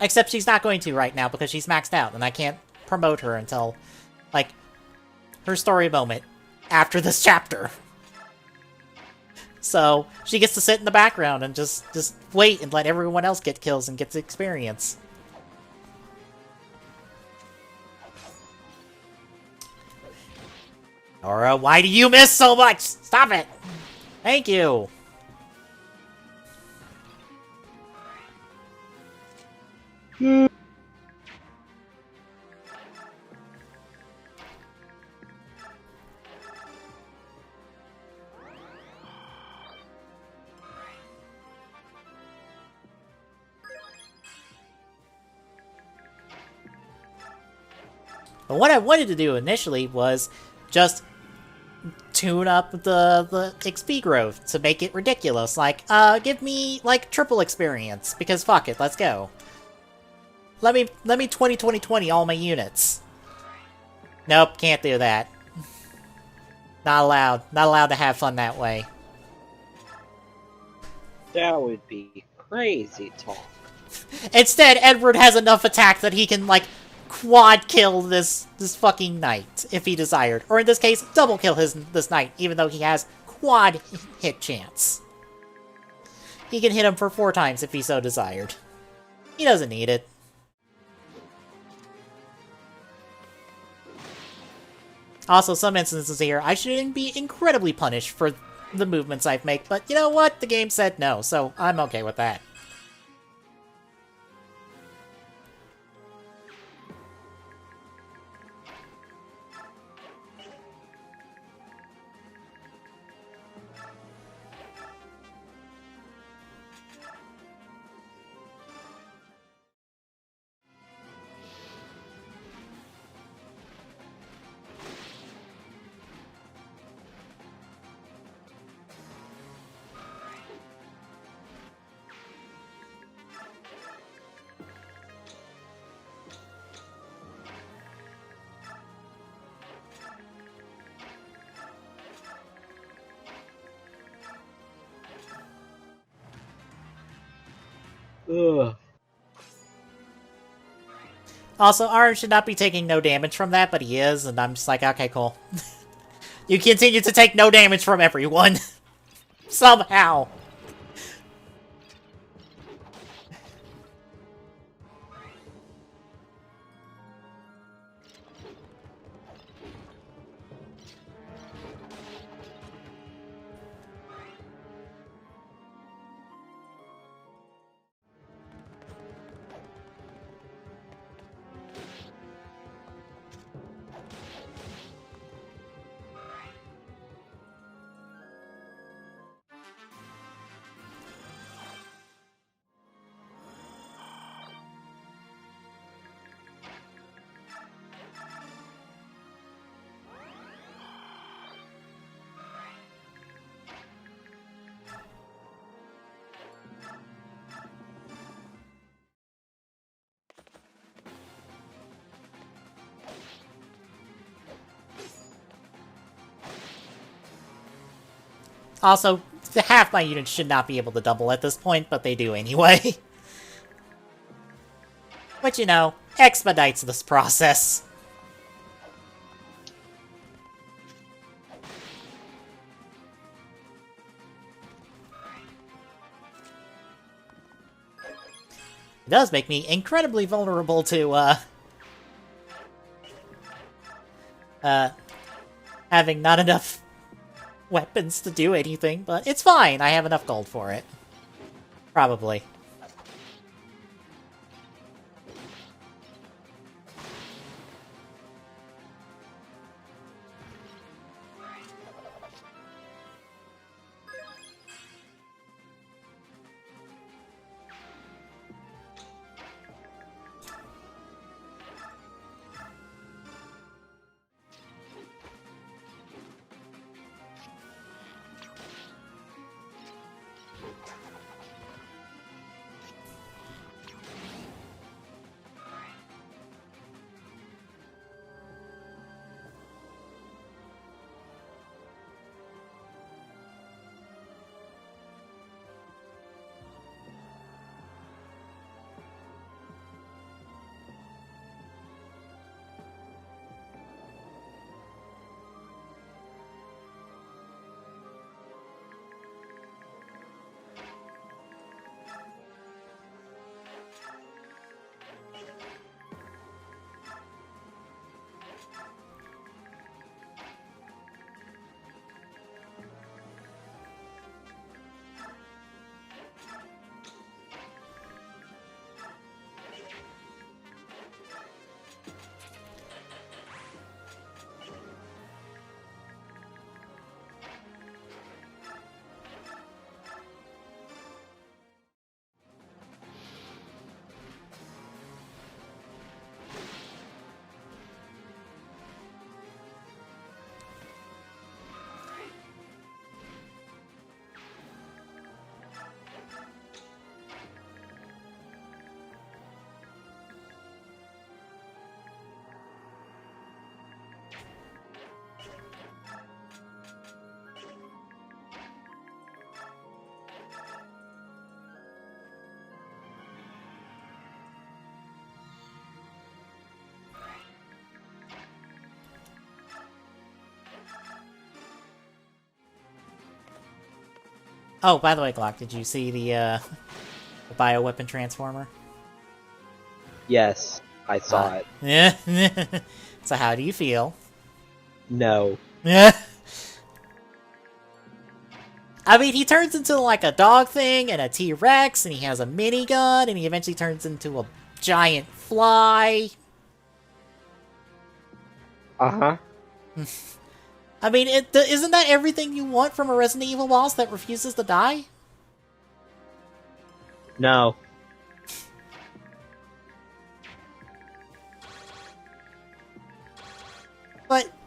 Except she's not going to right now, because she's maxed out, and I can't promote her until, like, her story moment after this chapter. So, she gets to sit in the background and just wait and let everyone else get kills and get the experience. Nora, why do you miss so much? Stop it! Thank you! But what I wanted to do initially was just tune up the XP growth to make it ridiculous. Like, give me, like, triple experience, because fuck it, let's go. Let me 20 all my units. Nope, can't do that. Not allowed. Not allowed to have fun that way. That would be crazy talk. Instead, Edward has enough attack that he can, like, quad kill this fucking knight if he desired. Or in this case, double kill this knight, even though he has quad hit chance. He can hit him for 4 times if he so desired. He doesn't need it. Also, some instances here, I should be incredibly punished for the movements I've made, but you know what? The game said no, so I'm okay with that. Ugh. Also, Arn should not be taking no damage from that, but he is, and I'm just like, okay, cool. You continue to take no damage from everyone. Somehow. Also, half my units should not be able to double at this point, but they do anyway. Which, you know, expedites this process. It does make me incredibly vulnerable to, having not enough weapons to do anything, but it's fine. I have enough gold for it. Probably. Oh, by the way, Glock, did you see the bioweapon transformer? Yes, I saw it. Yeah. So how do you feel? No. Yeah. I mean, he turns into like a dog thing and a T-Rex, and he has a minigun, and he eventually turns into a giant fly. Uh-huh. I mean, isn't that everything you want from a Resident Evil boss that refuses to die? No.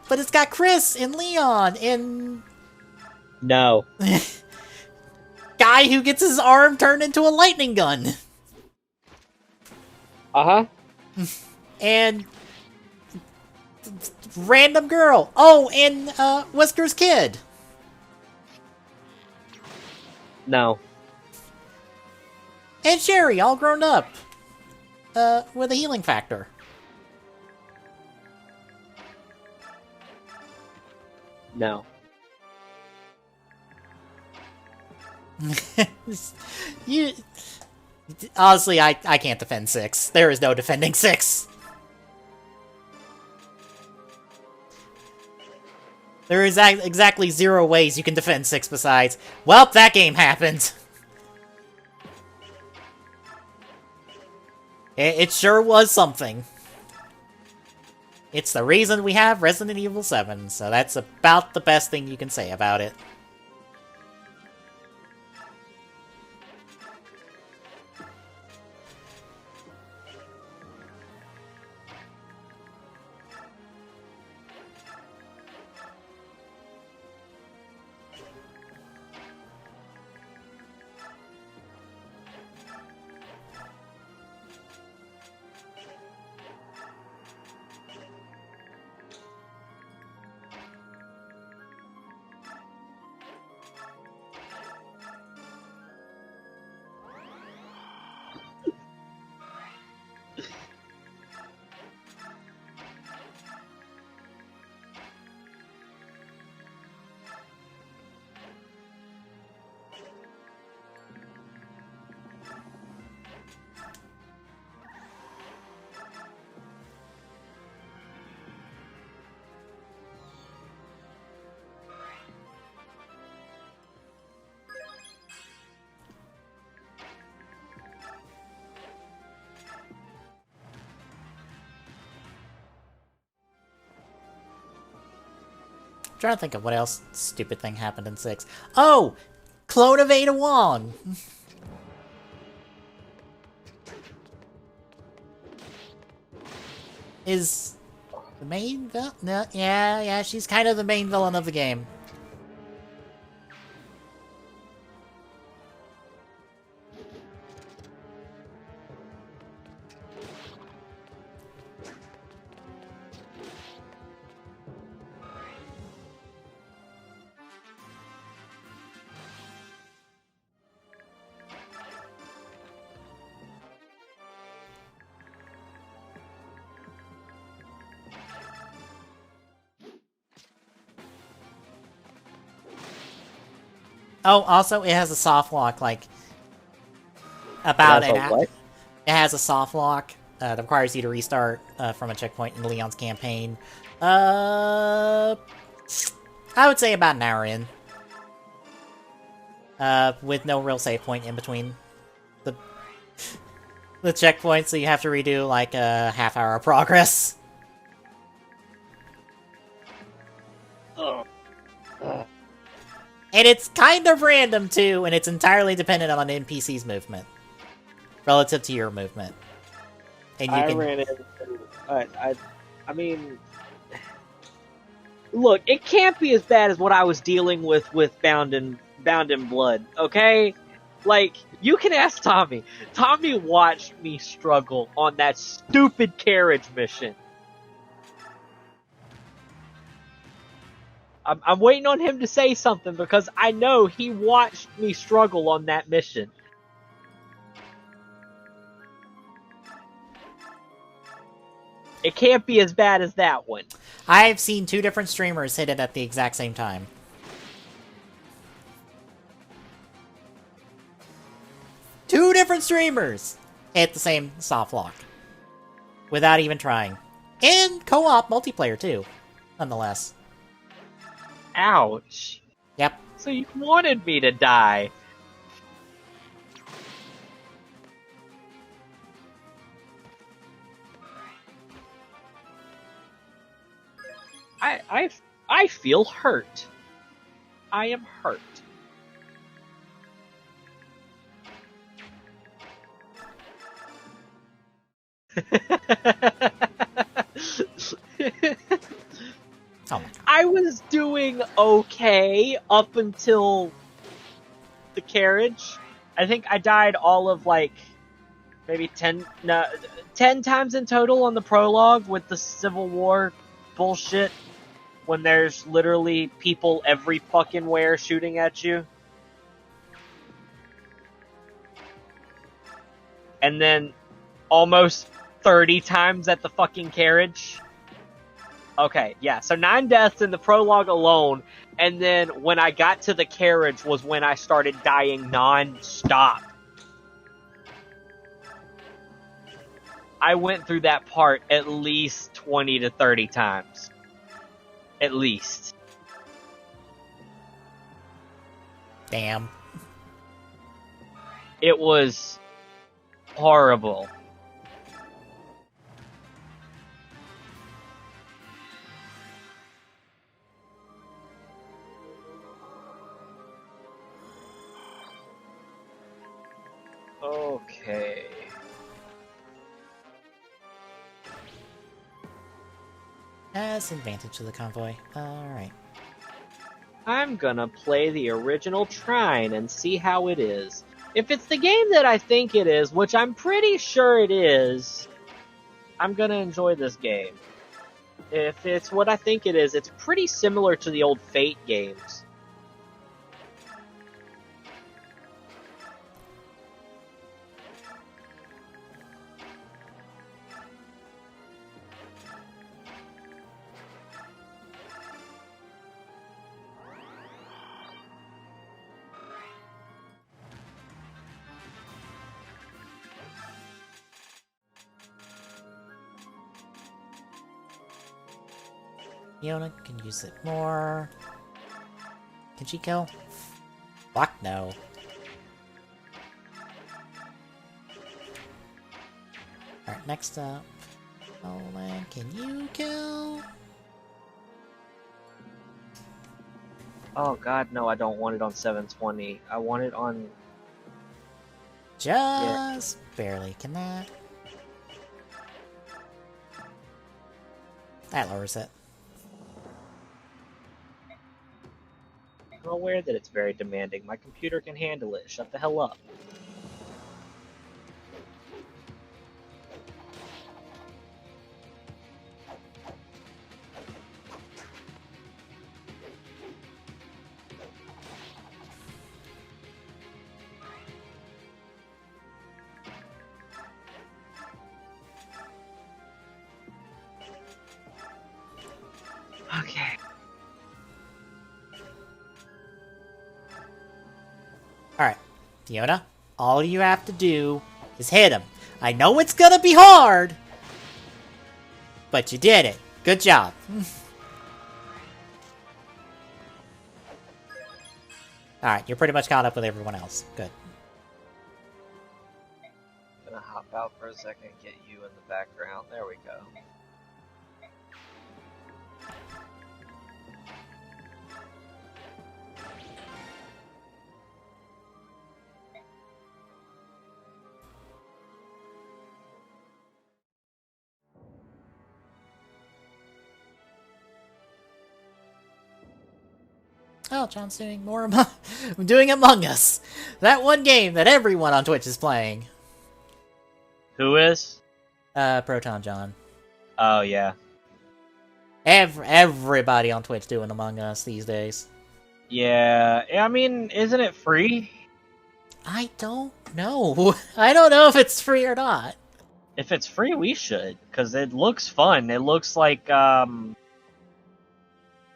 But it's got Chris and Leon and No. guy who gets his arm turned into a lightning gun. Uh-huh. And random girl. Oh, and Wesker's kid. No. And Sherry, all grown up. With a healing factor. No. You... Honestly, I can't defend 6. There is no defending 6. There is exactly 0 ways you can defend 6 besides, well, that game happened. It sure was something. It's the reason we have Resident Evil 7, so that's about the best thing you can say about it. I'm trying to think of what else stupid thing happened in 6. Oh! Clone of Ada Wong! Is the main villain? No, yeah, she's kind of the main villain of the game. Oh, also, it has a soft lock, like, about an hour. It has a soft lock that requires you to restart from a checkpoint in Leon's campaign. I would say about an hour in. With no real save point in between the checkpoints, so you have to redo, like, a half-hour of progress. And it's kind of random, too, and it's entirely dependent on an NPC's movement. Relative to your movement. And you can... ran into... I mean... Look, it can't be as bad as what I was dealing with Bound in Blood, okay? Like, you can ask Tommy. Tommy watched me struggle on that stupid carriage mission. I'm waiting on him to say something because I know he watched me struggle on that mission. It can't be as bad as that one. I've seen 2 different streamers hit it at the exact same time. different streamers hit the same soft lock without even trying. And co-op multiplayer, too, nonetheless. Ouch. Yep. So you wanted me to die. I feel hurt. I am hurt. Oh my god. I was doing okay up until the carriage. I think I died all of like maybe 10 times in total on the prologue with the Civil War bullshit when there's literally people every fucking where shooting at you. And then almost 30 times at the fucking carriage. Okay, yeah, so 9 deaths in the prologue alone, and then when I got to the carriage was when I started dying non-stop. I went through that part at least 20 to 30 times. At least. Damn. It was horrible. Okay. That's advantage to the convoy. Alright. I'm gonna play the original Trine and see how it is. If it's the game that I think it is, which I'm pretty sure it is, I'm gonna enjoy this game. If it's what I think it is, it's pretty similar to the old Fate games. Fiona can use it more. Can she kill? Fuck no. Alright, next up. Olin, can you kill? Oh god, no, I don't want it on 720. I want it on... Just barely. Can that? That lowers it. I'm aware that it's very demanding. My computer can handle it. Shut the hell up. Okay. Alright, Fiona, all you have to do is hit him. I know it's gonna be hard, but you did it. Good job. Alright, you're pretty much caught up with everyone else. Good. I'm gonna hop out for a second, get you in the background. There we go. Oh, John's doing more doing Among Us. That one game that everyone on Twitch is playing. Who is? Proton John. Oh, yeah. Everybody on Twitch doing Among Us these days. Yeah, I mean, isn't it free? I don't know. I don't know if it's free or not. If it's free, we should, because it looks fun. It looks like,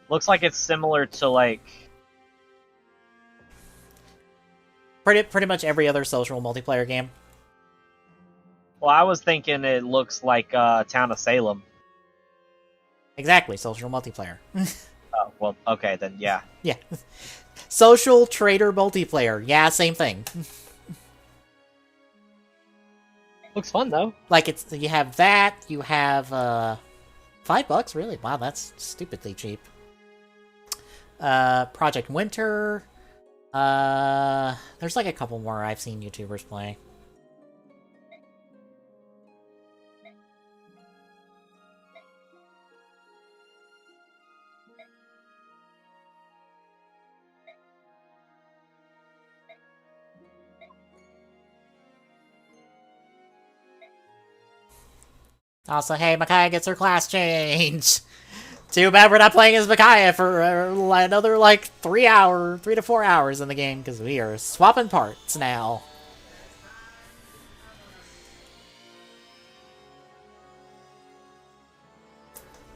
looks like it's similar to, like... Pretty much every other social multiplayer game. Well, I was thinking it looks like Town of Salem. Exactly, social multiplayer. Oh, well, okay, then yeah. Yeah. Social trader multiplayer. Yeah, same thing. Looks fun, though. Like, it's you have that, you have, $5, really? Wow, that's stupidly cheap. Project Winter. There's like a couple more I've seen YouTubers play. Also, hey, Micaiah gets her class change! Too bad we're not playing as Micaiah for another, like, 3 to 4 hours in the game, because we are swapping parts now.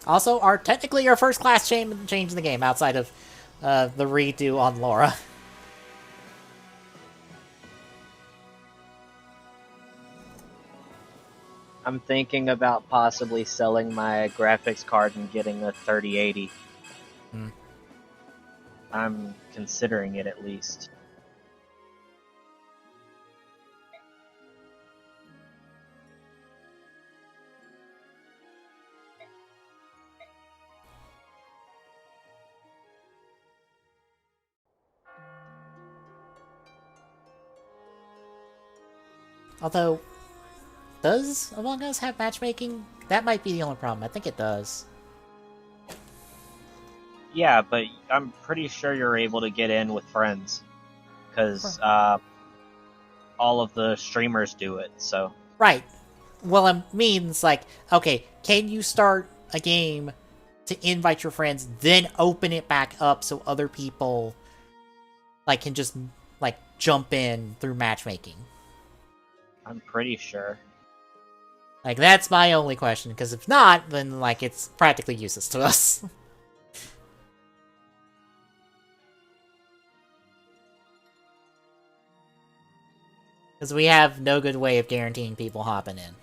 Also, technically our first class change in the game, outside of the redo on Laura. I'm thinking about possibly selling my graphics card and getting a 3080. Hmm. I'm considering it at least. Although, does Among Us have matchmaking? That might be the only problem. I think it does. Yeah, but I'm pretty sure you're able to get in with friends. Because all of the streamers do it, so... Right. Well, it means, like, okay, can you start a game to invite your friends, then open it back up so other people, like, can just, like, jump in through matchmaking? I'm pretty sure. Like, that's my only question, because if not, then, like, it's practically useless to us. Because we have no good way of guaranteeing people hopping in.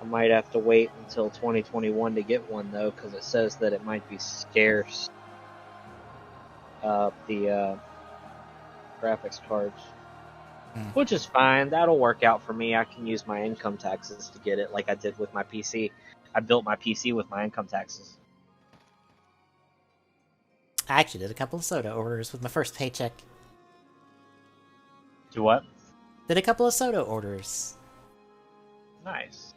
I might have to wait until 2021 to get one, though, because it says that it might be scarce. The graphics cards. Which is fine. That'll work out for me. I can use my income taxes to get it like I did with my PC. I built my PC with my income taxes. I actually did a couple of soda orders with my first paycheck. Do what? Did a couple of soda orders. Nice.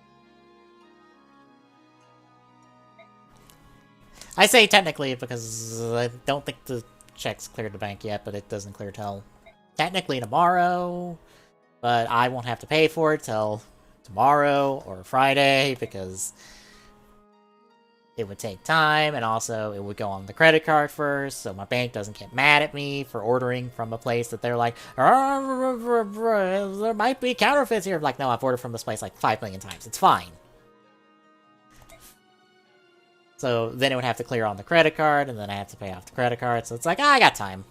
I say technically because I don't think the check's cleared the bank yet, but it doesn't clear till technically tomorrow, but I won't have to pay for it till tomorrow or Friday because it would take time, and also it would go on the credit card first, so my bank doesn't get mad at me for ordering from a place that they're like, there might be counterfeits here. I'm like, no, I've ordered from this place like 5 million times. It's fine. So then it would have to clear on the credit card, and then I have to pay off the credit card, so it's like, I got time.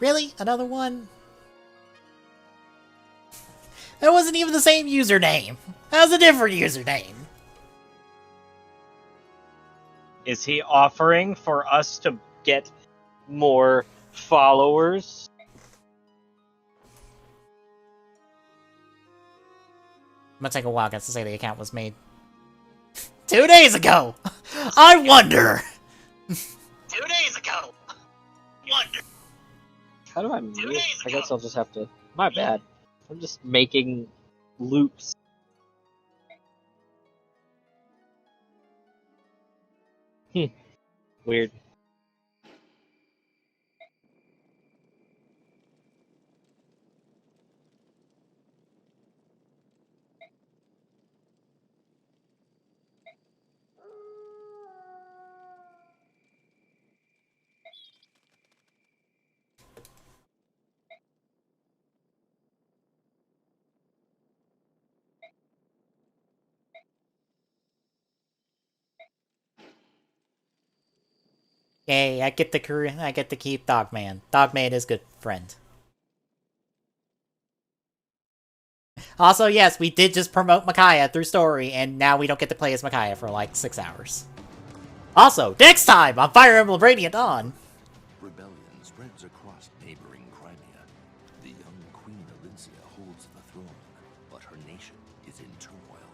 Really? Another one? That wasn't even the same username. That was a different username. Is he offering for us to get more followers? I'm gonna take a while to say the account was made 2 days ago. I wonder. 2 days ago. Wonder. How do I mute? I guess I'll just have to. My bad. I'm just making loops. Weird. Yay, I get to keep Dogman. Dogman is good friend. Also, yes, we did just promote Micaiah through story, and now we don't get to play as Micaiah for like 6 hours. Also, next time on Fire Emblem Radiant Dawn! Rebellion spreads across neighboring Crimea. The young Queen Alincia holds the throne, but her nation is in turmoil.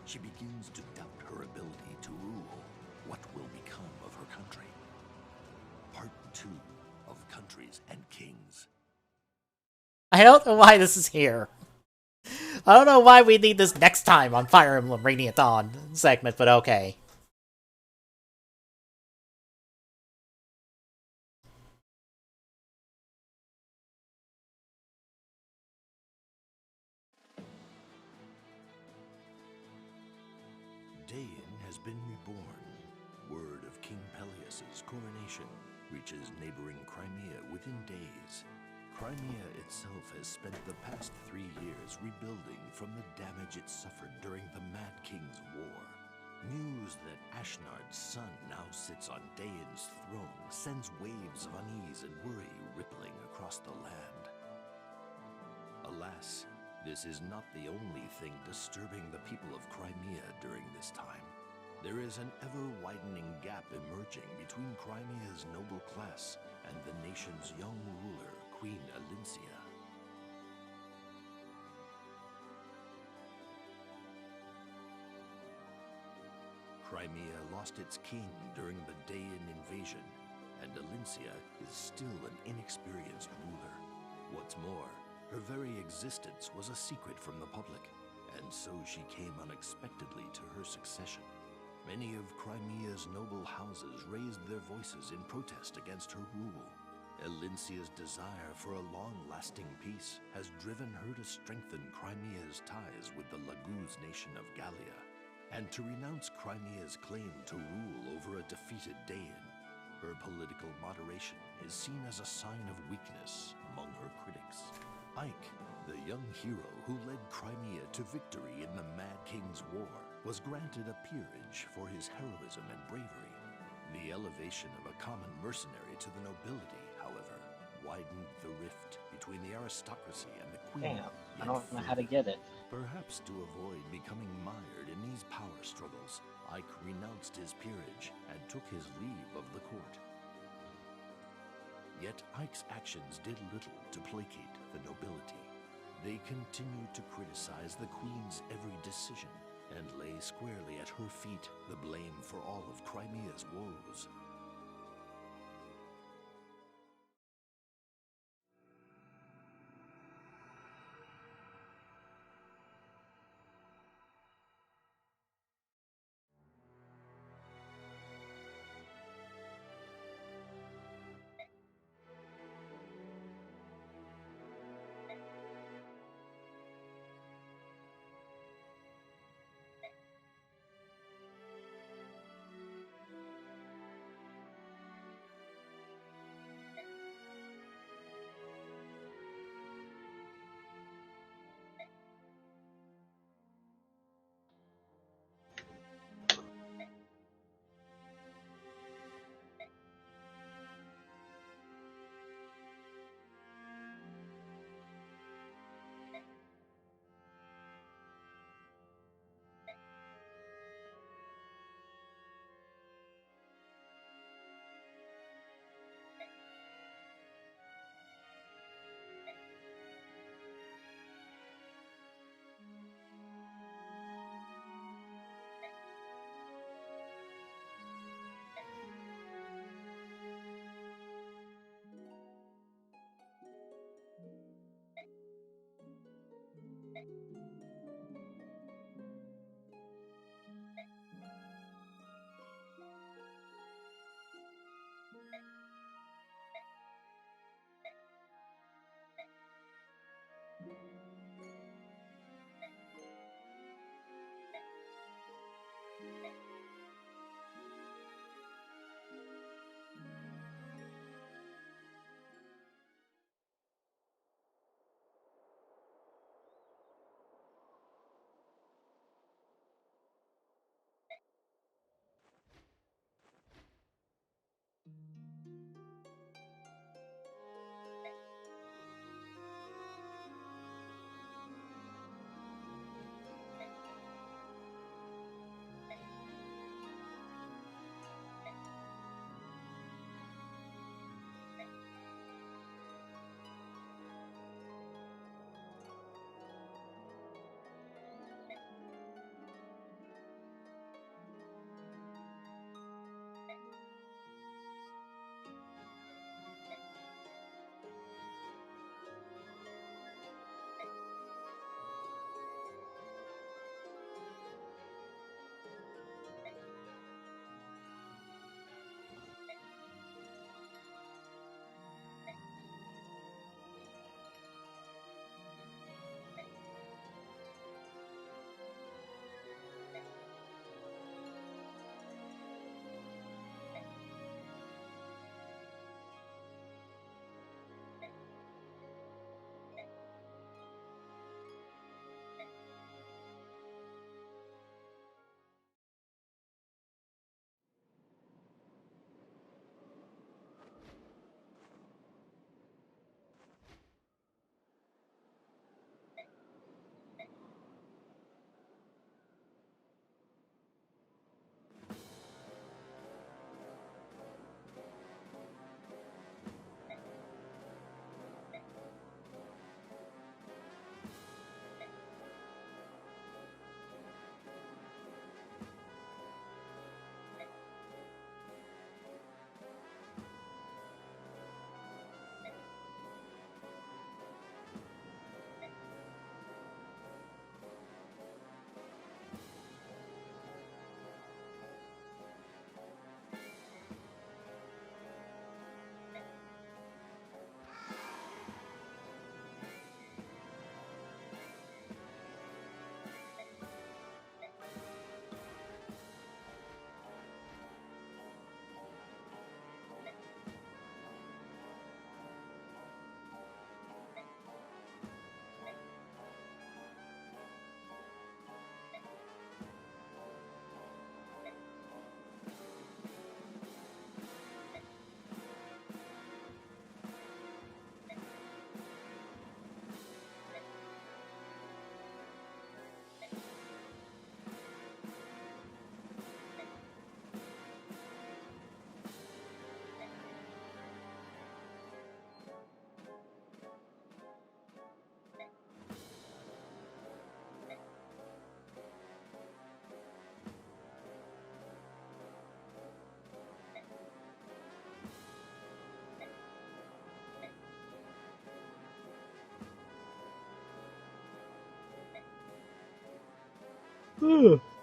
She begins to doubt her ability to rule. What will become of her country? Part 2 of Countries and Kings. I don't know why this is here. I don't know why we need this next time on Fire Emblem Radiant Dawn segment, but okay. Dain has been reborn. Word of King Peleus's coronation reaches neighboring Crimea within days. Crimea itself has spent the past 3 years rebuilding from the damage it suffered during the Mad King's War. News that Ashnard's son now sits on Dain's throne sends waves of unease and worry rippling across the land. Alas, this is not the only thing disturbing the people of Crimea during this time. There is an ever-widening gap emerging between Crimea's noble class and the nation's young ruler, Queen Alincia. Crimea lost its king during the Dain invasion, and Alincia is still an inexperienced ruler. What's more, her very existence was a secret from the public, and so she came unexpectedly to her succession. Many of Crimea's noble houses raised their voices in protest against her rule. Alincia's desire for a long-lasting peace has driven her to strengthen Crimea's ties with the Laguz nation of Gallia, and to renounce Crimea's claim to rule over a defeated Dain. Her political moderation is seen as a sign of weakness among her critics. Ike, the young hero who led Crimea to victory in the Mad King's War, was granted a peerage for his heroism and bravery. The elevation of a common mercenary to the nobility, however, widened the rift between the aristocracy and the queen. Damn, I don't know how to get it. Perhaps to avoid becoming mired in these power struggles, Ike renounced his peerage and took his leave of the court. Yet Ike's actions did little to placate the nobility. They continued to criticize the queen's every decision and lay squarely at her feet the blame for all of Crimea's woes.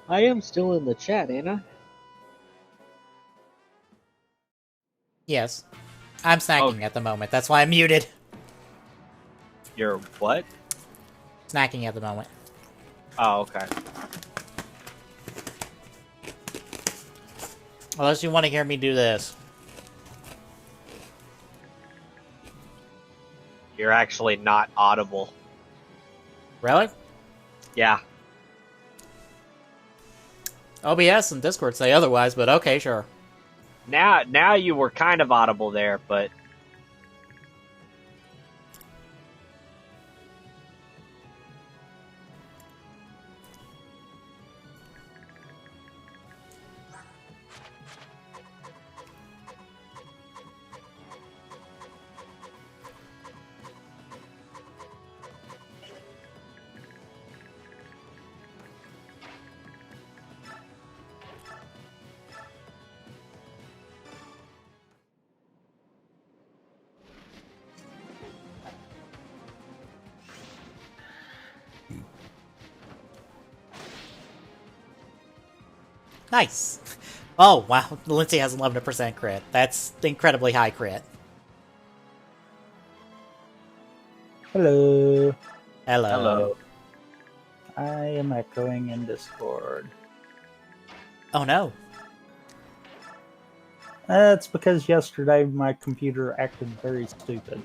I am still in the chat, ain't I? Yes. I'm snacking Okay. at the moment. That's why I'm muted. You're what? Snacking at the moment. Oh, okay. Unless you want to hear me do this. You're actually not audible. Really? Yeah. OBS and Discord say otherwise, but okay, sure. Now you were kind of audible there, but Nice. Oh, wow. Lindsay has 11% crit. That's incredibly high crit. Hello. Hello. Hello. I am echoing in Discord. Oh no. That's because yesterday my computer acted very stupid.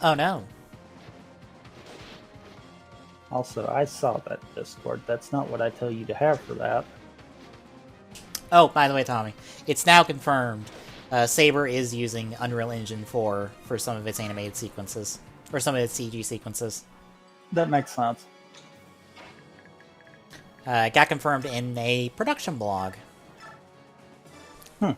Oh no. Also, I saw that Discord. That's not what I tell you to have for that. Oh, by the way, Tommy, it's now confirmed. Saber is using Unreal Engine 4 for some of its animated sequences. Or some of its CG sequences. That makes sense. It got confirmed in a production blog. I'd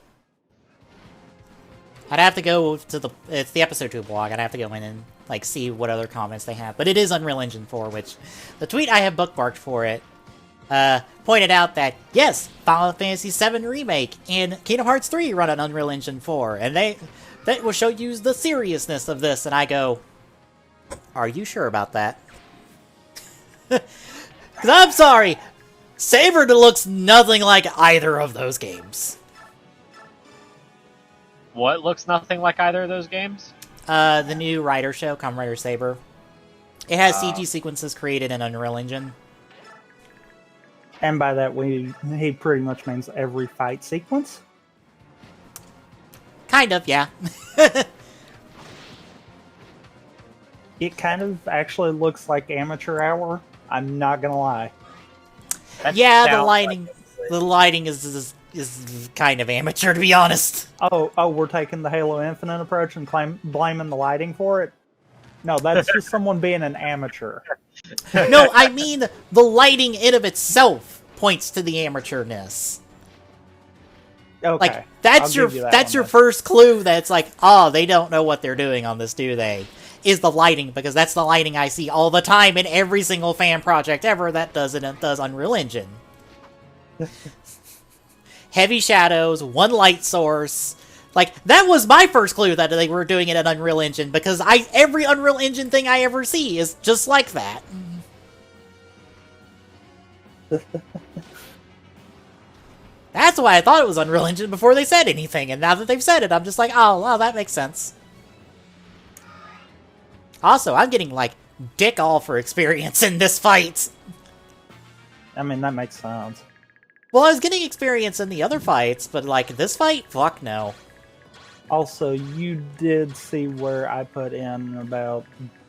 have to go to it's the episode 2 blog. I'd have to go in and like see what other comments they have. But it is Unreal Engine 4, which the tweet I have bookmarked for it pointed out that yes, Final Fantasy VII Remake and Kingdom Hearts 3 run on Unreal Engine 4, and that will show you the seriousness of this. And I go, are you sure about that? Because I'm sorry, Saber looks nothing like either of those games. What looks nothing like either of those games? The new Rider show, Kamen Rider Saber. It has CG sequences created in Unreal Engine. And by that, he pretty much means every fight sequence. Kind of, yeah. It kind of actually looks like Amateur Hour. I'm not gonna lie. That Yeah, the sounds lighting is kind of amateur, to be honest. Oh, we're taking the Halo Infinite approach and blaming the lighting for it? No, that's just someone being an amateur. No, I mean, the lighting in of itself points to the amateurness. Okay. Like, that's your first clue that's like, oh, they don't know what they're doing on this, do they? Is the lighting, because that's the lighting I see all the time in every single fan project ever that does Unreal Engine. Heavy shadows, one light source. Like, that was my first clue that they were doing it in Unreal Engine, because every Unreal Engine thing I ever see is just like that. That's why I thought it was Unreal Engine before they said anything, and now that they've said it, I'm just like, oh, well, that makes sense. Also, I'm getting, like, dick all for experience in this fight. I mean, that makes sense. Well, I was getting experience in the other fights, but, like, this fight? Fuck no. Also, you did see where I put in about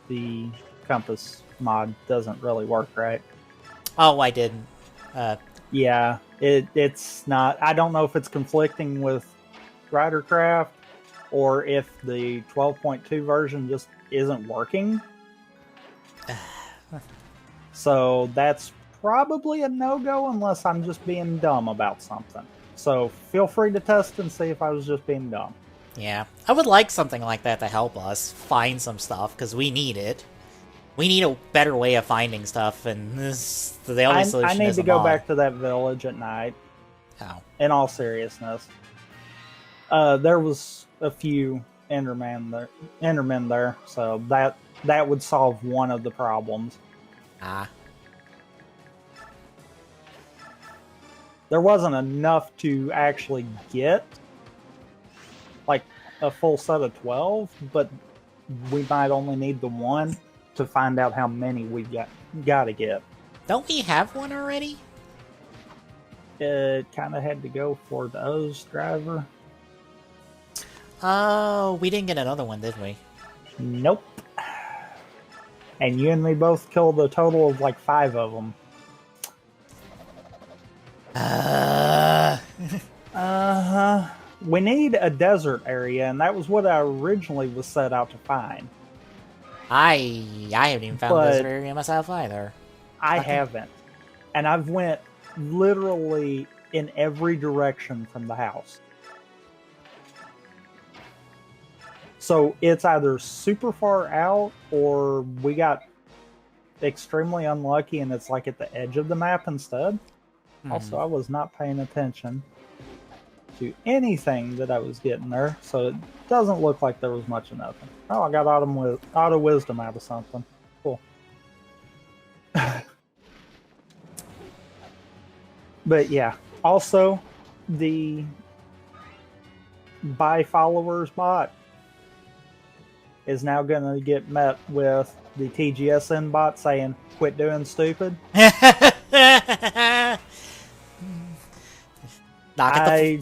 the compass mod doesn't really work, right? Oh, I didn't. Yeah, it's not. I don't know if it's conflicting with Ridercraft or if the 12.2 version just isn't working. So that's probably a no-go unless I'm just being dumb about something. So feel free to test and see if I was just being dumb. Yeah. I would like something like that to help us find some stuff, because we need it. We need a better way of finding stuff, and the only solution is I need to a go mod. back to that village at night. Oh. In all seriousness. There was a few Endermen there, so that would solve one of the problems. Ah. There wasn't enough to actually get like a full set of 12, but we might only need the one to find out how many we got to get. Don't we have one already? It kind of had to go for the O's driver. Oh, we didn't get another one, did we? Nope. And you and me both killed a total of like 5 of them. Uh-huh. We need a desert area, and that was what I originally was set out to find. I haven't even found But- this area myself either. I Okay. haven't. And I've went literally in every direction from the house. So it's either super far out or we got extremely unlucky and it's like at the edge of the map instead. Also, I was not paying attention to anything that I was getting there, so it doesn't look like there was much of nothing. Oh, I got auto wisdom out of something. Cool. But yeah, also the buy followers bot is now going to get met with the TGSN bot saying, "Quit doing stupid." Knock at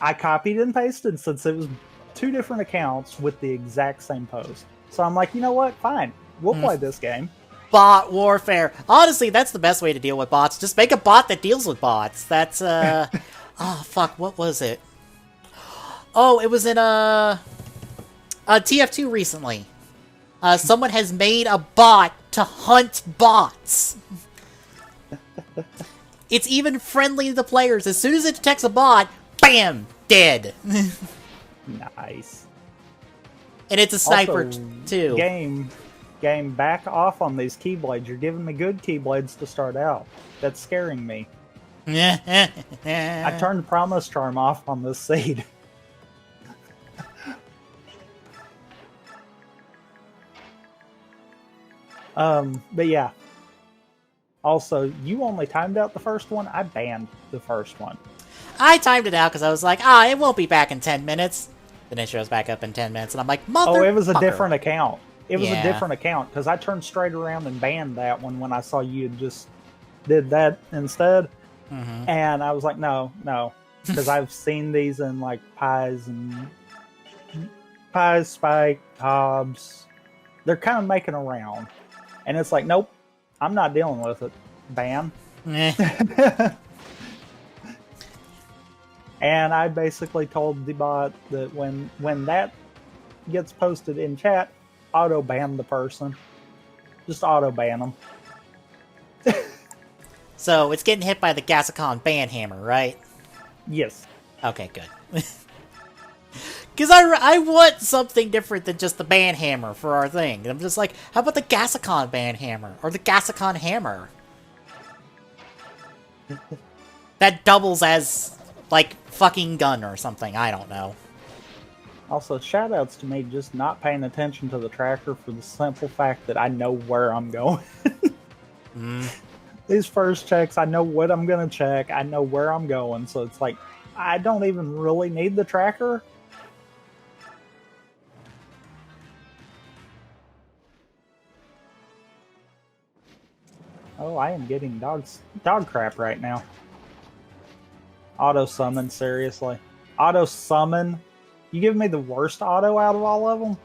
I copied and pasted since it was 2 different accounts with the exact same post. So I'm like, you know what? Fine. We'll play this game. Bot warfare. Honestly, that's the best way to deal with bots. Just make a bot that deals with bots. That's, oh, fuck, what was it? Oh, it was in, TF2 recently. Someone has made a bot to hunt bots. It's even friendly to the players. As soon as it detects a bot, bam! Dead. Nice. And it's a sniper, Also, too. Game, back off on these keyblades. You're giving me good keyblades to start out. That's scaring me. I turned Promise Charm off on this seed. But yeah. Also, you only timed out the first one. I banned the first one. I timed it out because I was like, it won't be back in 10 minutes. Then it shows back up in 10 minutes, and I'm like, mother. Oh, it was a different account. It was Yeah. a different account because I turned straight around and banned that one when I saw you just did that instead. Mm-hmm. And I was like, no, because I've seen these in like Pies, Spike, Hobbs. They're kind of making a round, and it's like, nope, I'm not dealing with it. Ban. And I basically told the bot that when that gets posted in chat, auto ban the person. Just auto ban them. So it's getting hit by the Gasicon ban hammer, right? Yes. Okay, good. Because I want something different than just the ban hammer for our thing. I'm just like, how about the Gasicon ban hammer? Or the Gasicon hammer? That doubles as, like, fucking gun or something. I don't know. Also, shoutouts to me just not paying attention to the tracker for the simple fact that I know where I'm going. These first checks, I know what I'm going to check. I know where I'm going. So it's like, I don't even really need the tracker. Oh, I am getting dog crap right now. Auto summon, seriously. Auto summon? You give me the worst auto out of all of them?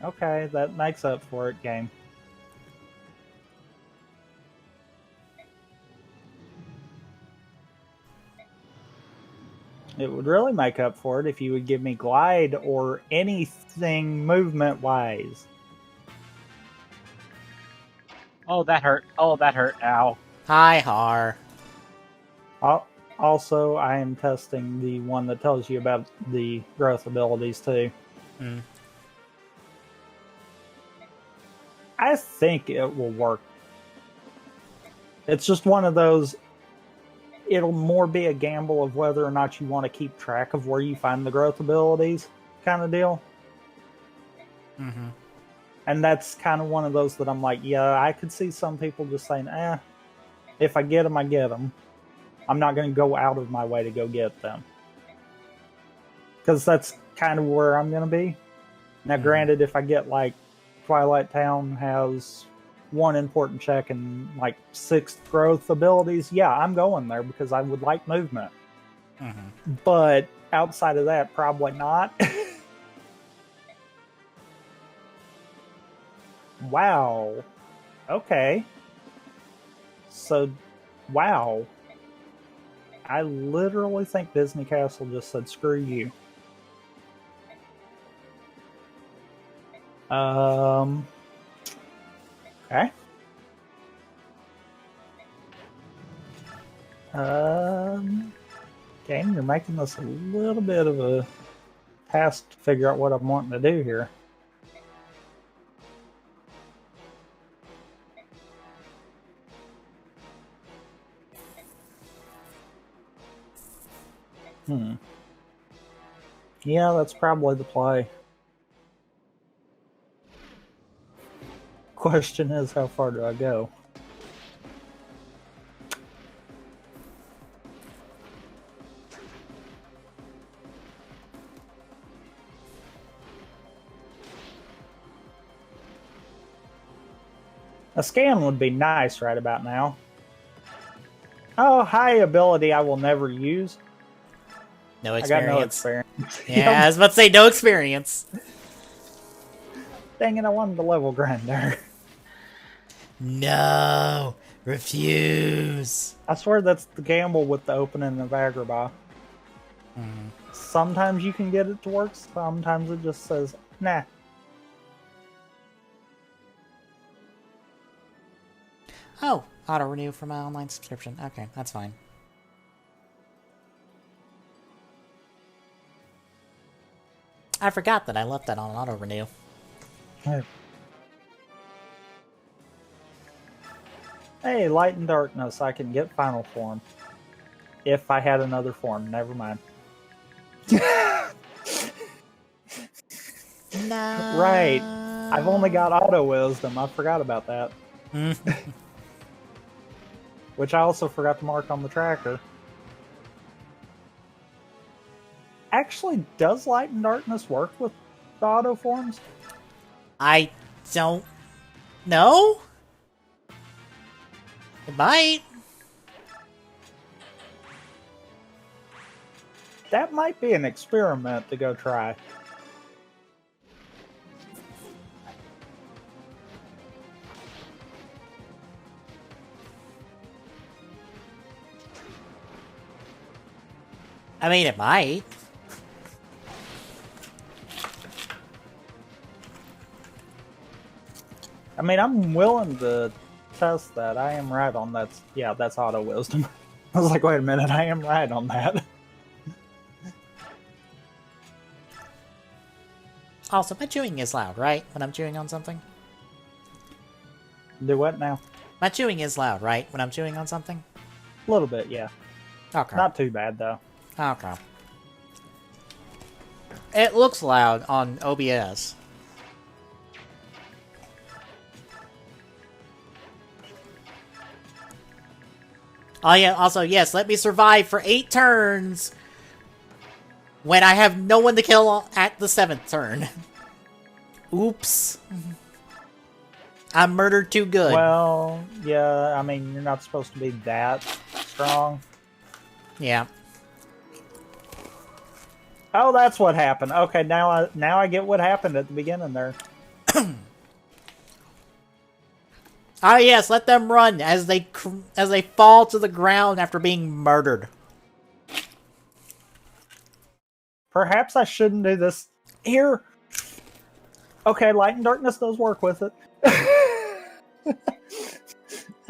Okay, that makes up for it, game. It would really make up for it if you would give me glide or anything movement-wise. Oh, that hurt. Oh, that hurt. Ow. Hi, Har. Also, I am testing the one that tells you about the growth abilities, too. I think it will work. It's just one of those, it'll more be a gamble of whether or not you want to keep track of where you find the growth abilities kind of deal. Mm-hmm. And that's kind of one of those that I'm like, yeah, I could see some people just saying, if I get them, I get them. I'm not going to go out of my way to go get them. Because that's kind of where I'm going to be. Now, granted, if I get like Twilight Town has one important check and like 6 growth abilities, yeah, I'm going there because I would like movement. But outside of that, probably not. Wow. Okay. So, wow. I literally think Disney Castle just said, screw you. Okay. Game, you're making this a little bit of a task to figure out what I'm wanting to do here. Yeah, that's probably the play. Question is, how far do I go? A scan would be nice right about now. Oh, high ability I will never use. No I got no experience. experience. Yeah, I was about to say no experience. Dang it, I wanted the level grinder. No. Refuse. I swear that's the gamble with the opening of Agrabah. Sometimes you can get it to work, sometimes it just says, nah. Oh, auto renew for my online subscription. Okay, that's fine. I forgot that I left that on auto renew. Hey, light and darkness, I can get final form. If I had another form, never mind. No. Right. I've only got auto wisdom. I forgot about that. Which I also forgot to mark on the tracker. Actually, does light and darkness work with the auto forms? I don't know. It might. That might be an experiment to go try. I mean, it might. I mean, I'm willing to test that. I am right on that. Yeah, that's auto wisdom. I was like, wait a minute, I am right on that. Also, my chewing is loud, right? When I'm chewing on something? Do what now? My chewing is loud, right? When I'm chewing on something? A little bit, yeah. Okay. Not too bad, though. Okay. It looks loud on OBS. Oh yeah, also, yes, let me survive for 8 turns when I have no one to kill at the 7th turn. Oops. I'm murdered too good. Well, yeah, I mean, you're not supposed to be that strong. Yeah. Oh, that's what happened. Okay, now I get what happened at the beginning there. Ah, yes, let them run as they fall to the ground after being murdered. Perhaps I shouldn't do this here. Okay, light and darkness does work with it.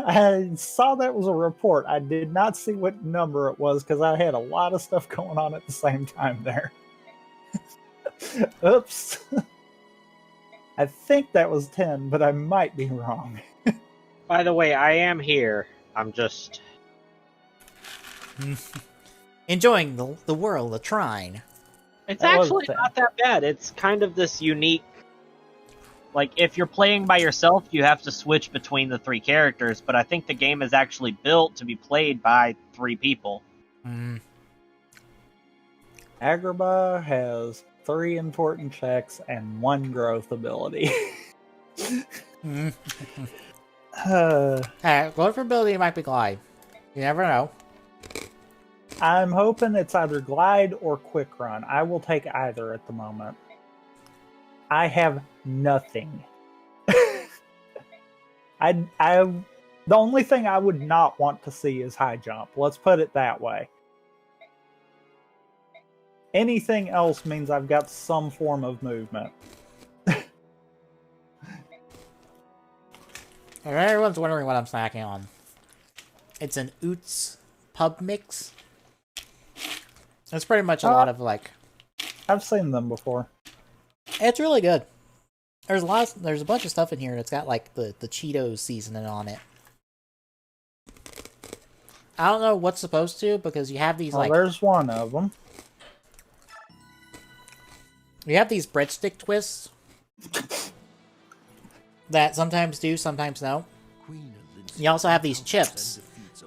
I saw that was a report. I did not see what number it was because I had a lot of stuff going on at the same time there. Oops. I think that was 10, but I might be wrong. By the way, I am here. I'm just... Enjoying the world of Trine. It's That was actually the- not that bad. It's kind of this unique... Like, if you're playing by yourself, you have to switch between the 3 characters, but I think the game is actually built to be played by 3 people. Agrabah has 3 important checks and 1 growth ability. Going for ability might be glide. You never know. I'm hoping it's either glide or quick run. I will take either at the moment. I have nothing. The only thing I would not want to see is high jump. Let's put it that way. Anything else means I've got some form of movement. If everyone's wondering what I'm snacking on, it's an Oots pub mix. It's pretty much a lot of like... I've seen them before. It's really good. There's a bunch of stuff in here that's got like the Cheetos seasoning on it. I don't know what's supposed to, because you have these Well, like... there's one of them. You have these breadstick twists that sometimes do, sometimes don't. You also have these chips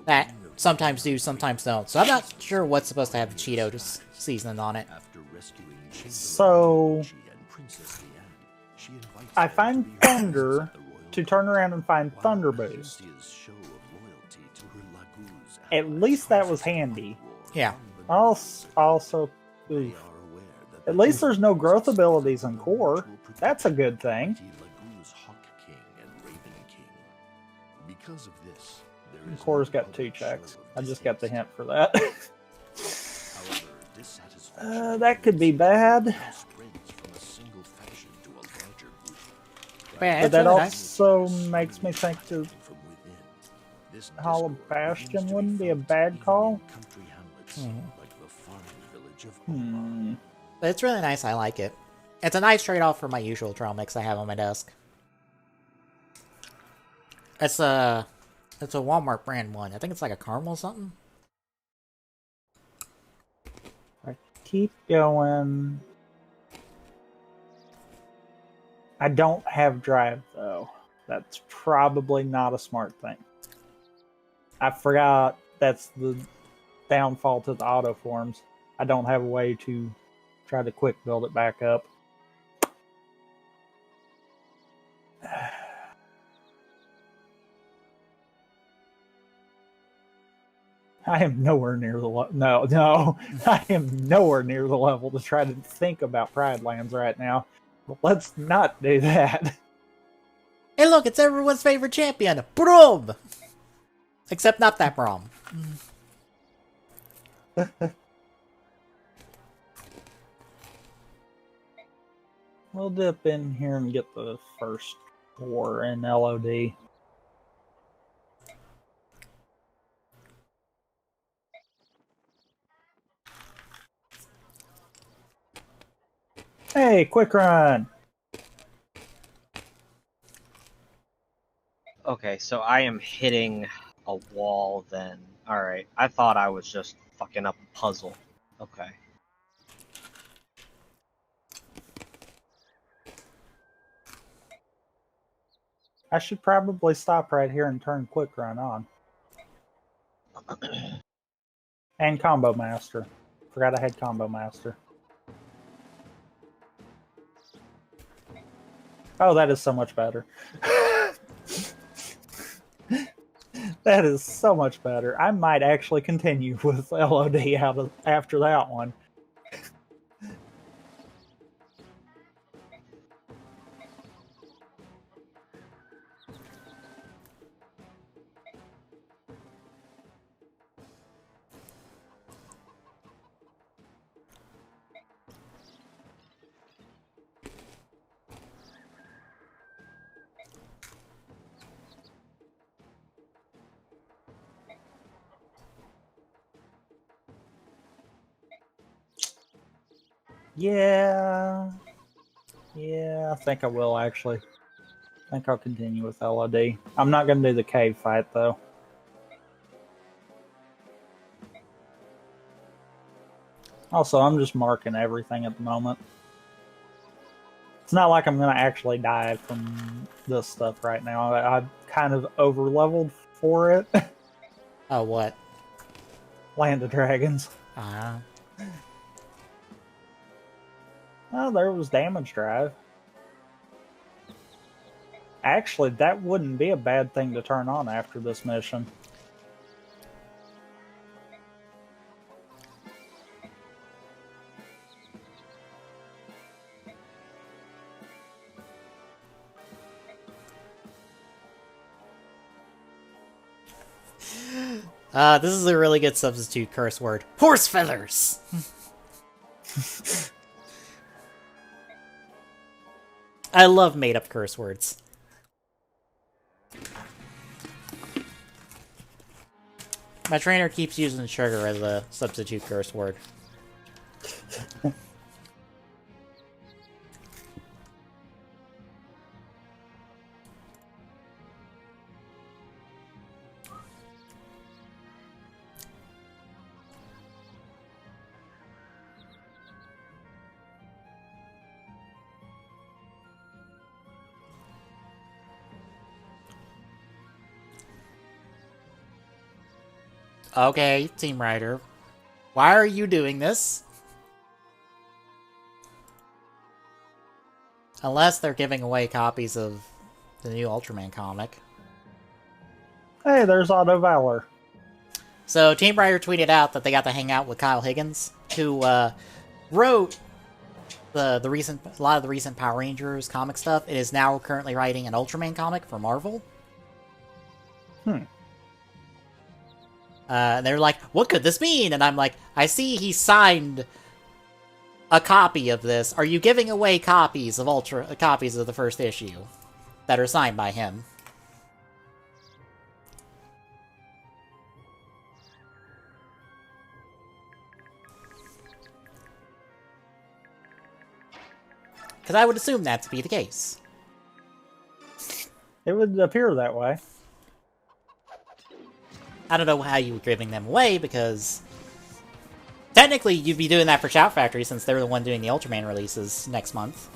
that sometimes do, sometimes don't. So I'm not sure what's supposed to have the Cheeto seasoning on it. So I find Thunder to turn around and find While Thunder Boost. Alicia's show of loyalty to her Laguz At least that was handy. Yeah. Also, oof. At least there's no growth abilities in Core. That's a good thing. Because of this, there is Core's no got 2 public checks. show I of just got the dissatisfaction. hint for that. However, dissatisfaction That could be bad. now spreads from a single faction to a larger group. Yeah, But it's that really nice. also makes me think that From within. This Hollow discord Bastion begins to wouldn't be a felt bad even call. in country hamlets, like the farming village of Hmm. But it's really nice. I like it. It's a nice trade-off for my usual trail mix I have on my desk. It's a Walmart brand one. I think it's like a caramel something. Keep going. I don't have drive though. That's probably not a smart thing. I forgot that's the downfall to the auto forms. I don't have a way to try to quick build it back up. I am nowhere near the no. I am nowhere near the level to try to think about Pride Lands right now. But let's not do that. Hey, look! It's everyone's favorite champion, Brom. Except not that Brom. We'll dip in here and get the first 4 in LOD. Hey, quick run! Okay, so I am hitting a wall then. Alright, I thought I was just fucking up a puzzle. Okay. I should probably stop right here and turn quick run on. And combo master. Forgot I had combo master. Oh, that is so much better. That is so much better. I might actually continue with LOD after that one. Yeah, I think I will actually. I think I'll continue with LOD. I'm not going to do the cave fight though. Also, I'm just marking everything at the moment. It's not like I'm going to actually die from this stuff right now. I've kind of over-leveled for it. Oh, what? Land of Dragons. Ah. Oh, there was damage drive. Actually, that wouldn't be a bad thing to turn on after this mission. This is a really good substitute curse word. Horse feathers! I love made-up curse words. My trainer keeps using sugar as a substitute curse word. Okay, Team Rider. Why are you doing this? Unless they're giving away copies of the new Ultraman comic. Hey, there's Auto Valor. So Team Rider tweeted out that they got to hang out with Kyle Higgins, who wrote a lot of the recent Power Rangers comic stuff. It is now currently writing an Ultraman comic for Marvel. And they're like, what could this mean? And I'm like, I see he signed a copy of this. Are you giving away copies of the first issue that are signed by him? Because I would assume that to be the case. It would appear that way. I don't know how you were giving them away, because technically you'd be doing that for Shout Factory, since they're the one doing the Ultraman releases next month.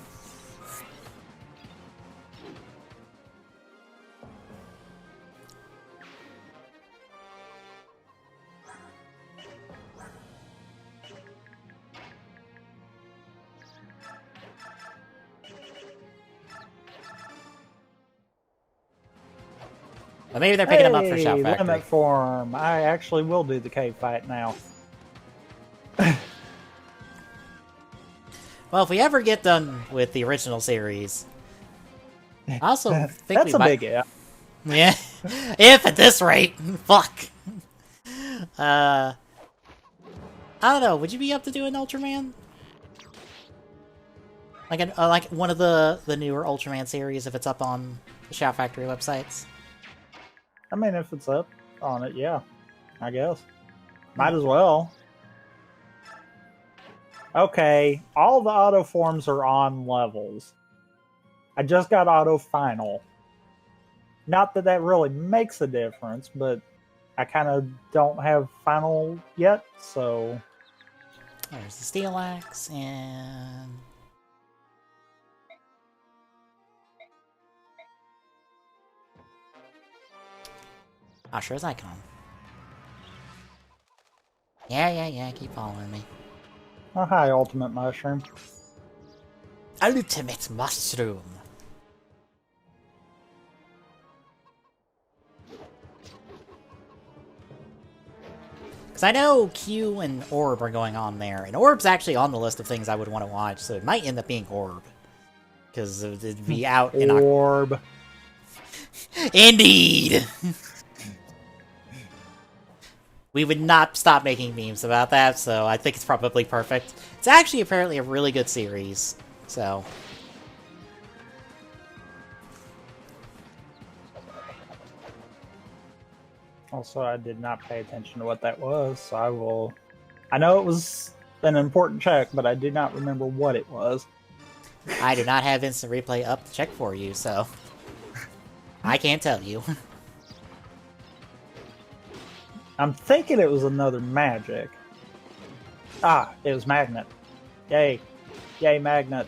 But maybe they're picking them up for Shout Factory. Limit form. I actually will do the cave fight now. Well, if we ever get done with the original series, I also think that's we might... big if. Yeah. If at this rate. Fuck. I don't know. Would you be up to doing Ultraman? Like one of the newer Ultraman series, if it's up on the Shout Factory websites? I mean, if it's up on it, yeah. I guess. Might as well. Okay, all the auto forms are on levels. I just got auto final. Not that that really makes a difference, but I kind of don't have final yet, so... There's the Steel Axe, and... Ashura's Icon. Yeah, keep following me. Oh, hi, Ultimate Mushroom. Ultimate Mushroom. Because I know Q and Orb are going on there, and Orb's actually on the list of things I would want to watch, so it might end up being Orb. Because it'd be out in Orb. Indeed! We would not stop making memes about that, so I think it's probably perfect. It's actually apparently a really good series, so... Also, I did not pay attention to what that was, so I will... I know it was an important check, but I did not remember what it was. I do not have Instant Replay up to check for you, so... I can't tell you. I'm thinking it was another magic. Ah, it was Magnet. Yay. Yay, Magnet.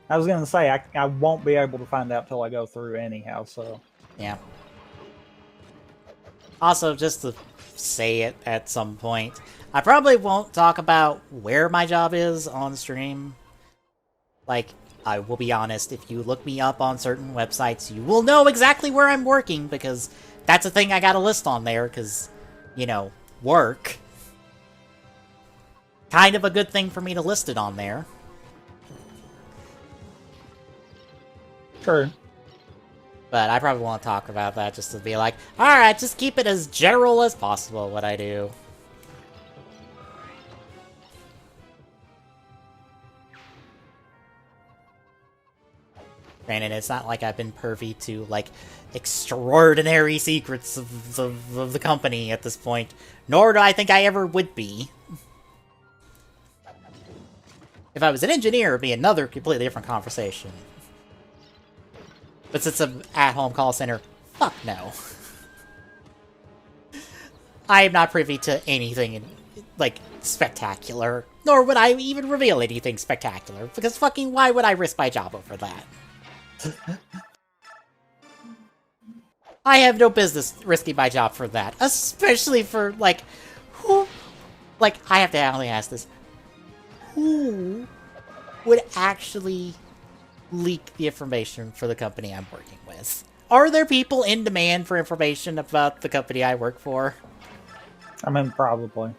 I was going to say, I won't be able to find out till I go through anyhow, so... Yeah. Also, just to say it at some point, I probably won't talk about where my job is on stream. Like, I will be honest, if you look me up on certain websites, you will know exactly where I'm working, because that's a thing I got a list on there, because, you know, work. Kind of a good thing for me to list it on there. True. But I probably won't talk about that, just to be like, alright, just keep it as general as possible, what I do. Granted, it's not like I've been privy to, like, extraordinary secrets of the company at this point. Nor do I think I ever would be. If I was an engineer, it would be another completely different conversation. But since I'm at-home call center, fuck no. I am not privy to anything, like, spectacular. Nor would I even reveal anything spectacular. Because fucking why would I risk my job over that? I have no business risking my job for that. Especially for, like, who... Like, I have to only ask this. Who would actually leak the information for the company I'm working with. Are there people in demand for information about the company I work for? I mean, probably.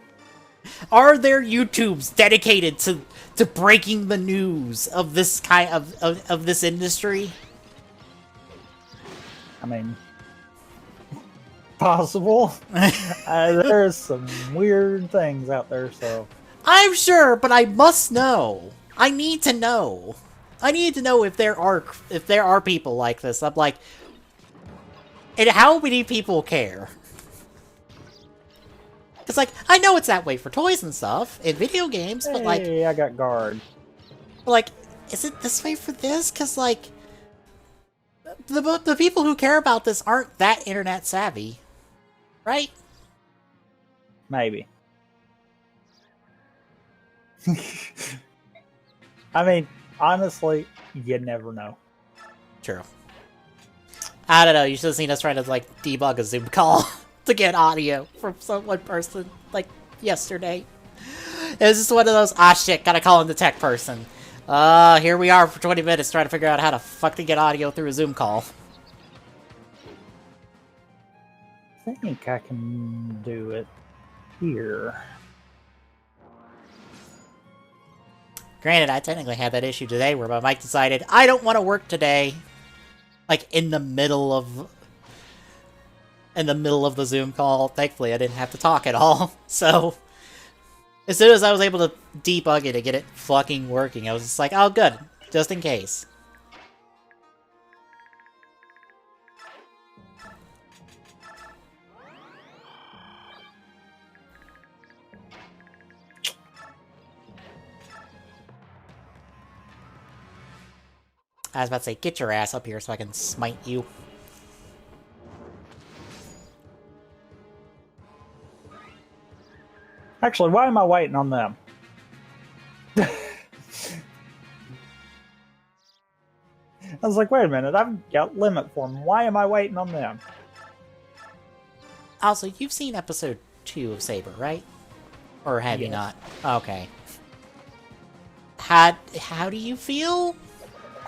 Are there YouTubes dedicated to breaking the news of this kind of this industry? I mean, possible. There's some weird things out there, so... I'm sure, but I must know. I need to know. I need to know if there are people like this. I'm like, and how many people care? Because, like, I know it's that way for toys and stuff, in video games, but, like... Hey, I got guard. Like, is it this way for this? Because, like, the people who care about this aren't that internet savvy. Right? Maybe. I mean, honestly, you never know. True. I don't know, you should have seen us trying to, like, debug a Zoom call to get audio from one person, like, yesterday. It was just one of those, shit, gotta call in the tech person. Here we are for 20 minutes trying to figure out how to fuck to get audio through a Zoom call. I think I can do it here. Granted, I technically had that issue today where my mic decided, I don't want to work today. Like, in the middle of the Zoom call. Thankfully, I didn't have to talk at all. So, as soon as I was able to debug it and get it fucking working, I was just like, oh, good. Just in case. I was about to say, get your ass up here so I can smite you. Actually, why am I waiting on them? I was like, wait a minute, I've got limit for them. Why am I waiting on them? Also, you've seen episode 2 of Saber, right? Or have you not? Okay. How do you feel?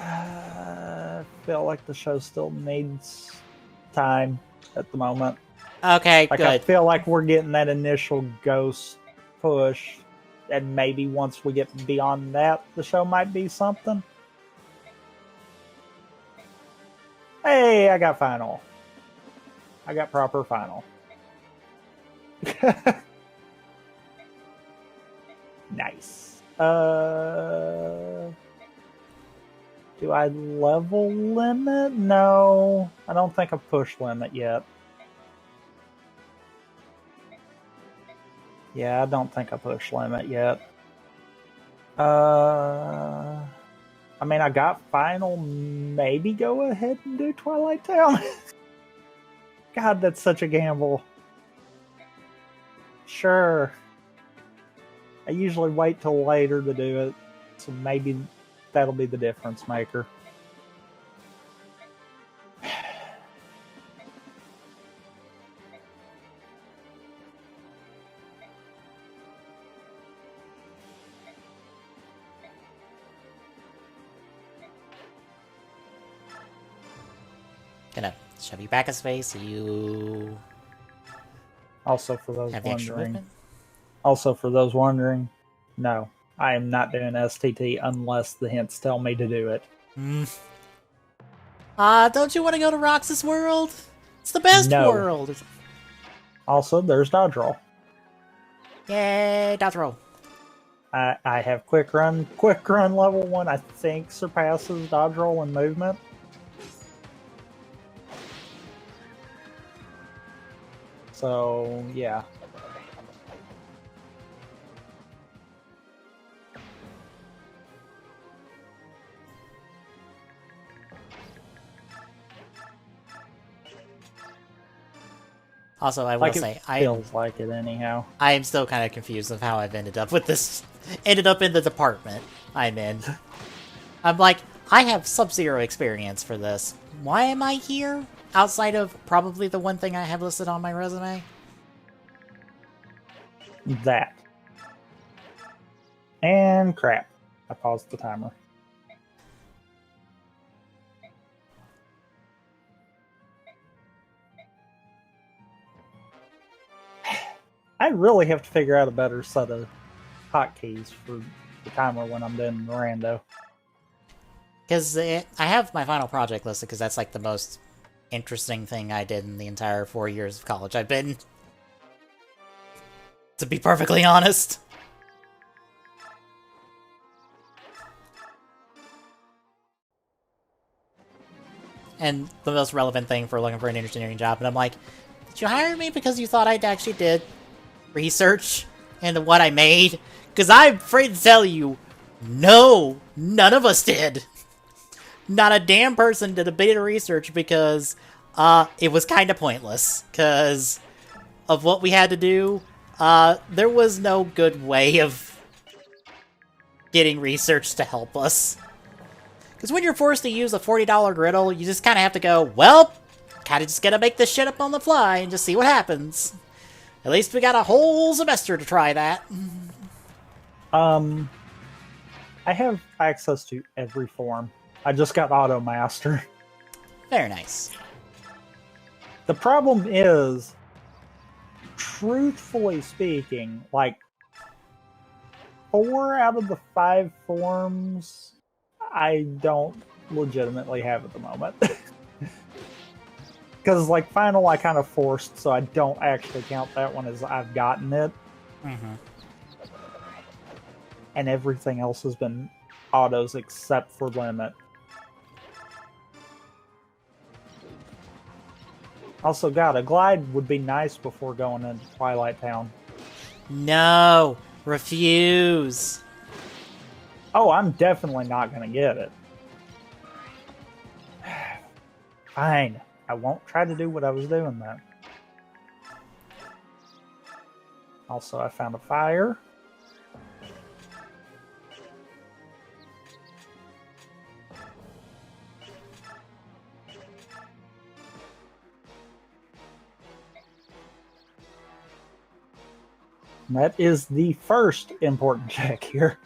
I feel like the show still needs time at the moment. Okay, like, good. I feel like we're getting that initial ghost push, and maybe once we get beyond that, the show might be something. Hey, I got final. I got proper final. Nice. Do I level limit? No, I don't think I push limit yet. Yeah, I don't think I push limit yet. I mean, I got final. Maybe go ahead and do Twilight Town. God, that's such a gamble. Sure. I usually wait till later to do it, so maybe that'll be the difference maker. Gonna shove you back in space so you Also, for those have the extra wondering, movement. No, I am not doing STT unless the hints tell me to do it. Don't you want to go to Roxas World? It's the best world! Also, there's dodge roll. Yay, dodge roll. I have quick run. Quick run level 1, I think, surpasses dodge roll and movement. So, yeah. Also, I will Like, say, it feels like it anyhow. I am still kind of confused of how I've ended up with this. Ended up in the department I'm in. I'm like, I have Sub-Zero experience for this. Why am I here? Outside of probably the one thing I have listed on my resume? That. And crap. I paused the timer. I really have to figure out a better set of hotkeys for the timer when I'm doing rando. Because I have my final project listed, because that's like the most interesting thing I did in the entire 4 years of college I've been. To be perfectly honest. And the most relevant thing for looking for an engineering job. And I'm like, did you hire me because you thought I actually did research into what I made? Because I'm afraid to tell you, no, none of us did. Not a damn person did a bit of research because it was kind of pointless. Because of what we had to do, there was no good way of getting research to help us. Because when you're forced to use a $40 griddle, you just kind of have to go, well, kind of just gotta make this shit up on the fly and just see what happens. At least we got a whole semester to try that. I have access to every form. I just got Auto Master. Very nice. The problem is, truthfully speaking, like 4 out of the 5 forms I don't legitimately have at the moment. Because, like, Final I kind of forced, so I don't actually count that one as I've gotten it. Mm-hmm. And everything else has been autos except for Limit. Also, God, a glide would be nice before going into Twilight Town. No! Refuse! Oh, I'm definitely not going to get it. Fine. I won't try to do what I was doing then. Also, I found a fire. And that is the first important check here.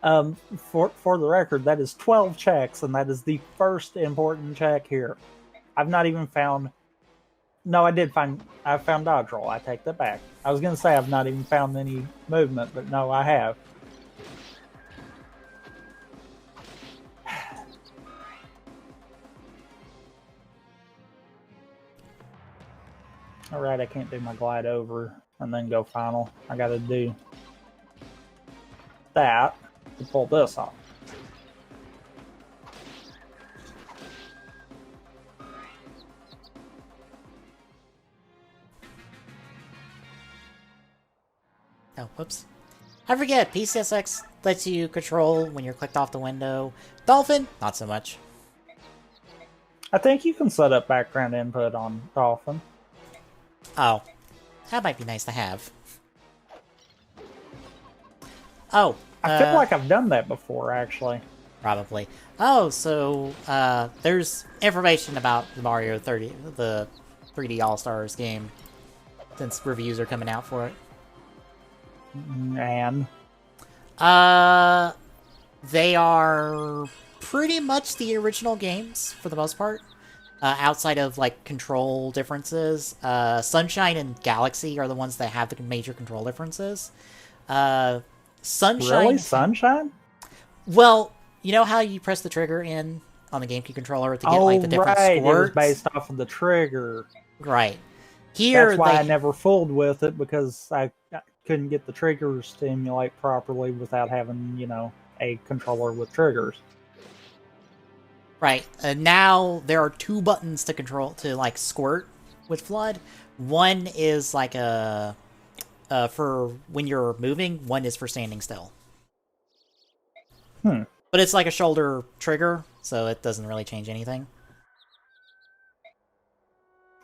For the record, that is 12 checks, and that is the first important check here. I've not even found... No, I found dodge roll. I take that back. I was going to say I've not even found any movement, but no, I have. Alright, I can't do my glide over and then go final. I gotta do that to pull this off. Oh, whoops. I forget, PCSX lets you control when you're clicked off the window. Dolphin, not so much. I think you can set up background input on Dolphin. Oh, that might be nice to have. Oh, I feel like I've done that before, actually. Probably. Oh, so there's information about the Mario 30, the 3D All-Stars game, since reviews are coming out for it. And they are pretty much the original games for the most part. Outside of like control differences, Sunshine and Galaxy are the ones that have the major control differences. Sunshine. Really, Sunshine? Well, you know how you press the trigger in on the GameCube controller to get like the different right. squirts? It was based off of the trigger. Right. Here, that's why I never fooled with it, because I couldn't get the triggers to emulate properly without having, you know, a controller with triggers. Right. Now there are 2 buttons to control to like squirt with Flood. One is like a for when you're moving. One is for standing still. But it's like a shoulder trigger, so it doesn't really change anything.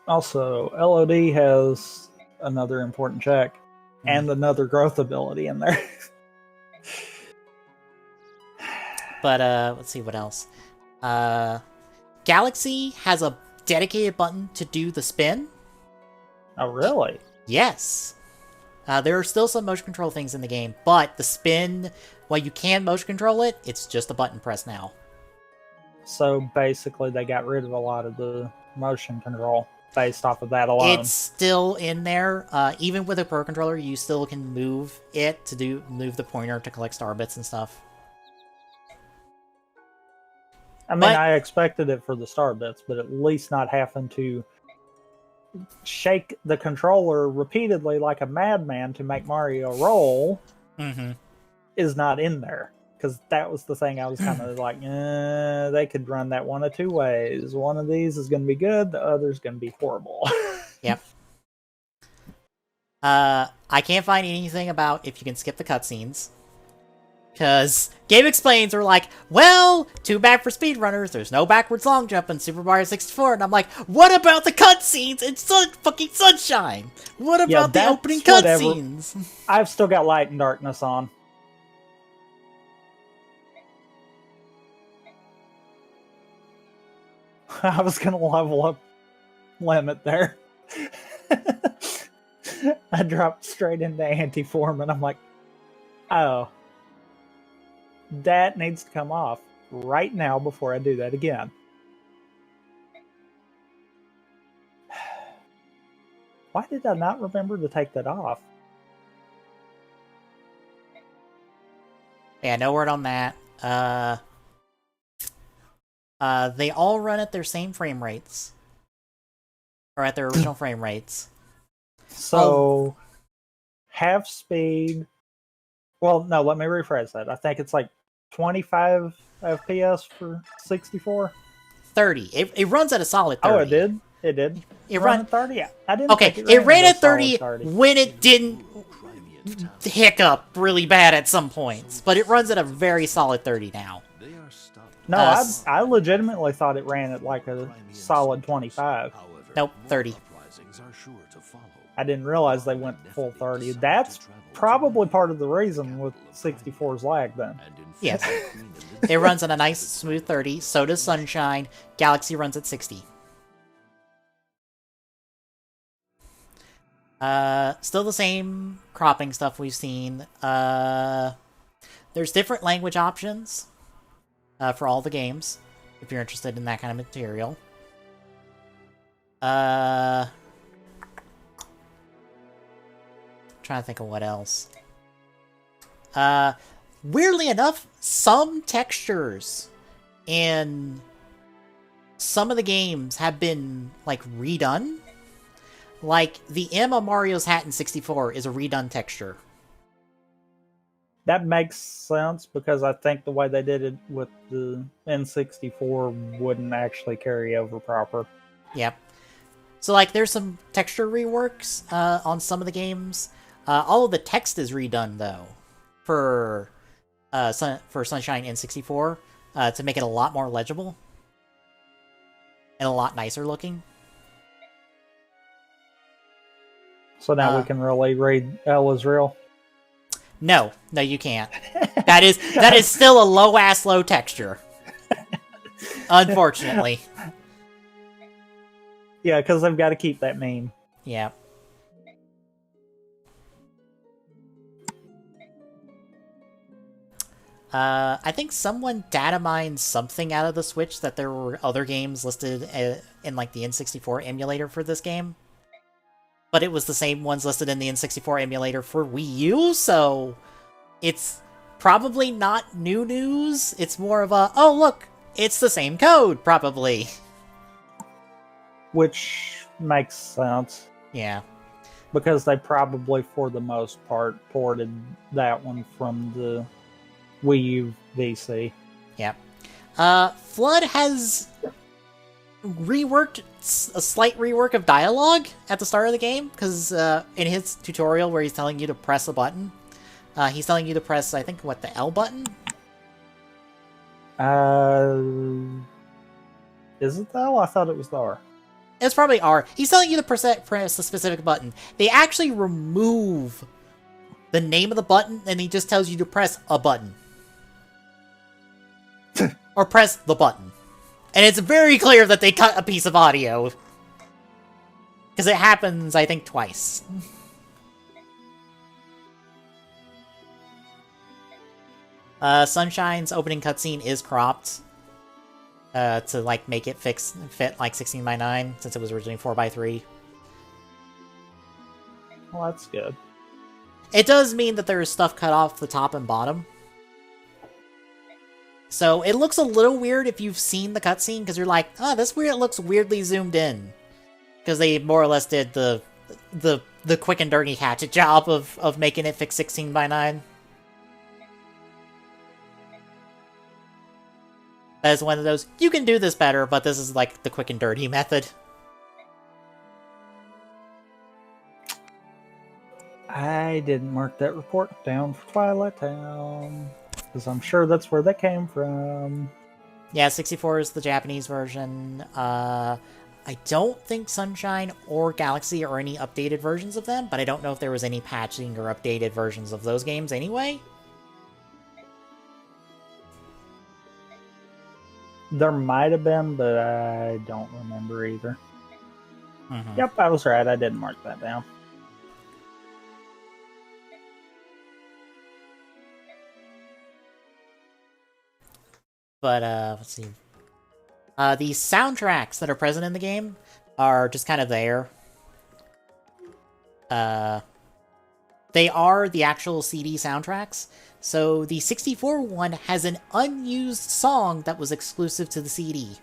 Also, LOD has another important check and another growth ability in there. But let's see what else. Galaxy has a dedicated button to do the spin. Oh, really? Yes. There are still some motion control things in the game, but the spin, while you can motion control it, it's just a button press now. So basically they got rid of a lot of the motion control. based off of that alone. It's still in there. Even with a Pro Controller, you still can move it to move the pointer to collect star bits and stuff. I mean, I expected it for the star bits, but at least not having to shake the controller repeatedly like a madman to make Mario roll is not in there. Because that was the thing I was kind of like, they could run that one of two ways. One of these is going to be good, the other's going to be horrible. Yep. I can't find anything about if you can skip the cutscenes. Because Game Explains are like, well, too bad for speedrunners, there's no backwards long jump in Super Mario 64. And I'm like, what about the cutscenes in fucking Sunshine? What about the opening cutscenes? I've still got Light and Darkness on. I was going to level up Limit there. I dropped straight into anti-form and I'm like, oh. That needs to come off right now before I do that again. Why did I not remember to take that off? Yeah, no word on that. They all run at their same frame rates. Or at their original frame rates. So, half speed... Well, no, let me rephrase that. I think it's like 25 FPS for 64. 30. It runs at a solid 30. Oh, it did? It did? It ran at 30? I didn't Okay, think it ran at 30 30 when it didn't hiccup really bad at some points. But it runs at a very solid 30 now. No, I legitimately thought it ran at like a solid 25. Nope, 30. I didn't realize they went full 30. That's probably part of the reason with 64's lag then. Yes. It runs at a nice smooth 30, so does Sunshine. Galaxy runs at 60. Still the same cropping stuff we've seen. There's different language options for all the games, if you're interested in that kind of material. Trying to think of what else. Weirdly enough, some textures in some of the games have been, like, redone. Like, the M of Mario's hat in 64 is a redone texture. That makes sense, because I think the way they did it with the N64 wouldn't actually carry over proper. Yep. So, like, there's some texture reworks on some of the games. All of the text is redone, though, for Sunshine N64 to make it a lot more legible and a lot nicer looking. So now we can really read L is real? No, you can't. That is still a low texture. Unfortunately. Yeah, because they've got to keep that meme. Yeah. I think someone data mined something out of the Switch that there were other games listed in like the N64 emulator for this game. But it was the same ones listed in the N64 emulator for Wii U, so it's probably not new news. It's more of a, oh look, it's the same code, probably. Which makes sense. Yeah. Because they probably, for the most part, ported that one from the Wii U VC. Yeah. Flood has a slight rework of dialogue at the start of the game, because in his tutorial where he's telling you to press a button, he's telling you to press, I think, the L button? Is it the L? I thought it was the R. It's probably R. He's telling you to press a specific button. They actually remove the name of the button, and he just tells you to press a button. Or press the button. And it's very clear that they cut a piece of audio. Because it happens, I think, twice. Sunshine's opening cutscene is cropped. to like make it fit like 16 by 9 since it was originally 4 by 3. Well, that's good. It does mean that there is stuff cut off the top and bottom. So it looks a little weird if you've seen the cutscene, because you're like, oh, this weird looks weirdly zoomed in. Because they more or less did the quick and dirty hatchet job of making it fit 16 by 9. That is one of those, you can do this better, but this is like the quick and dirty method. I didn't mark that report down for Twilight Town, because I'm sure that's where that came from. Yeah, 64 is the Japanese version. I don't think Sunshine or Galaxy are any updated versions of them, but I don't know if there was any patching or updated versions of those games anyway. There might have been, but I don't remember either. Mm-hmm. Yep, I was right. I didn't mark that down. But, let's see. The soundtracks that are present in the game are just kind of there. They are the actual CD soundtracks. So the 64 one has an unused song that was exclusive to the CD.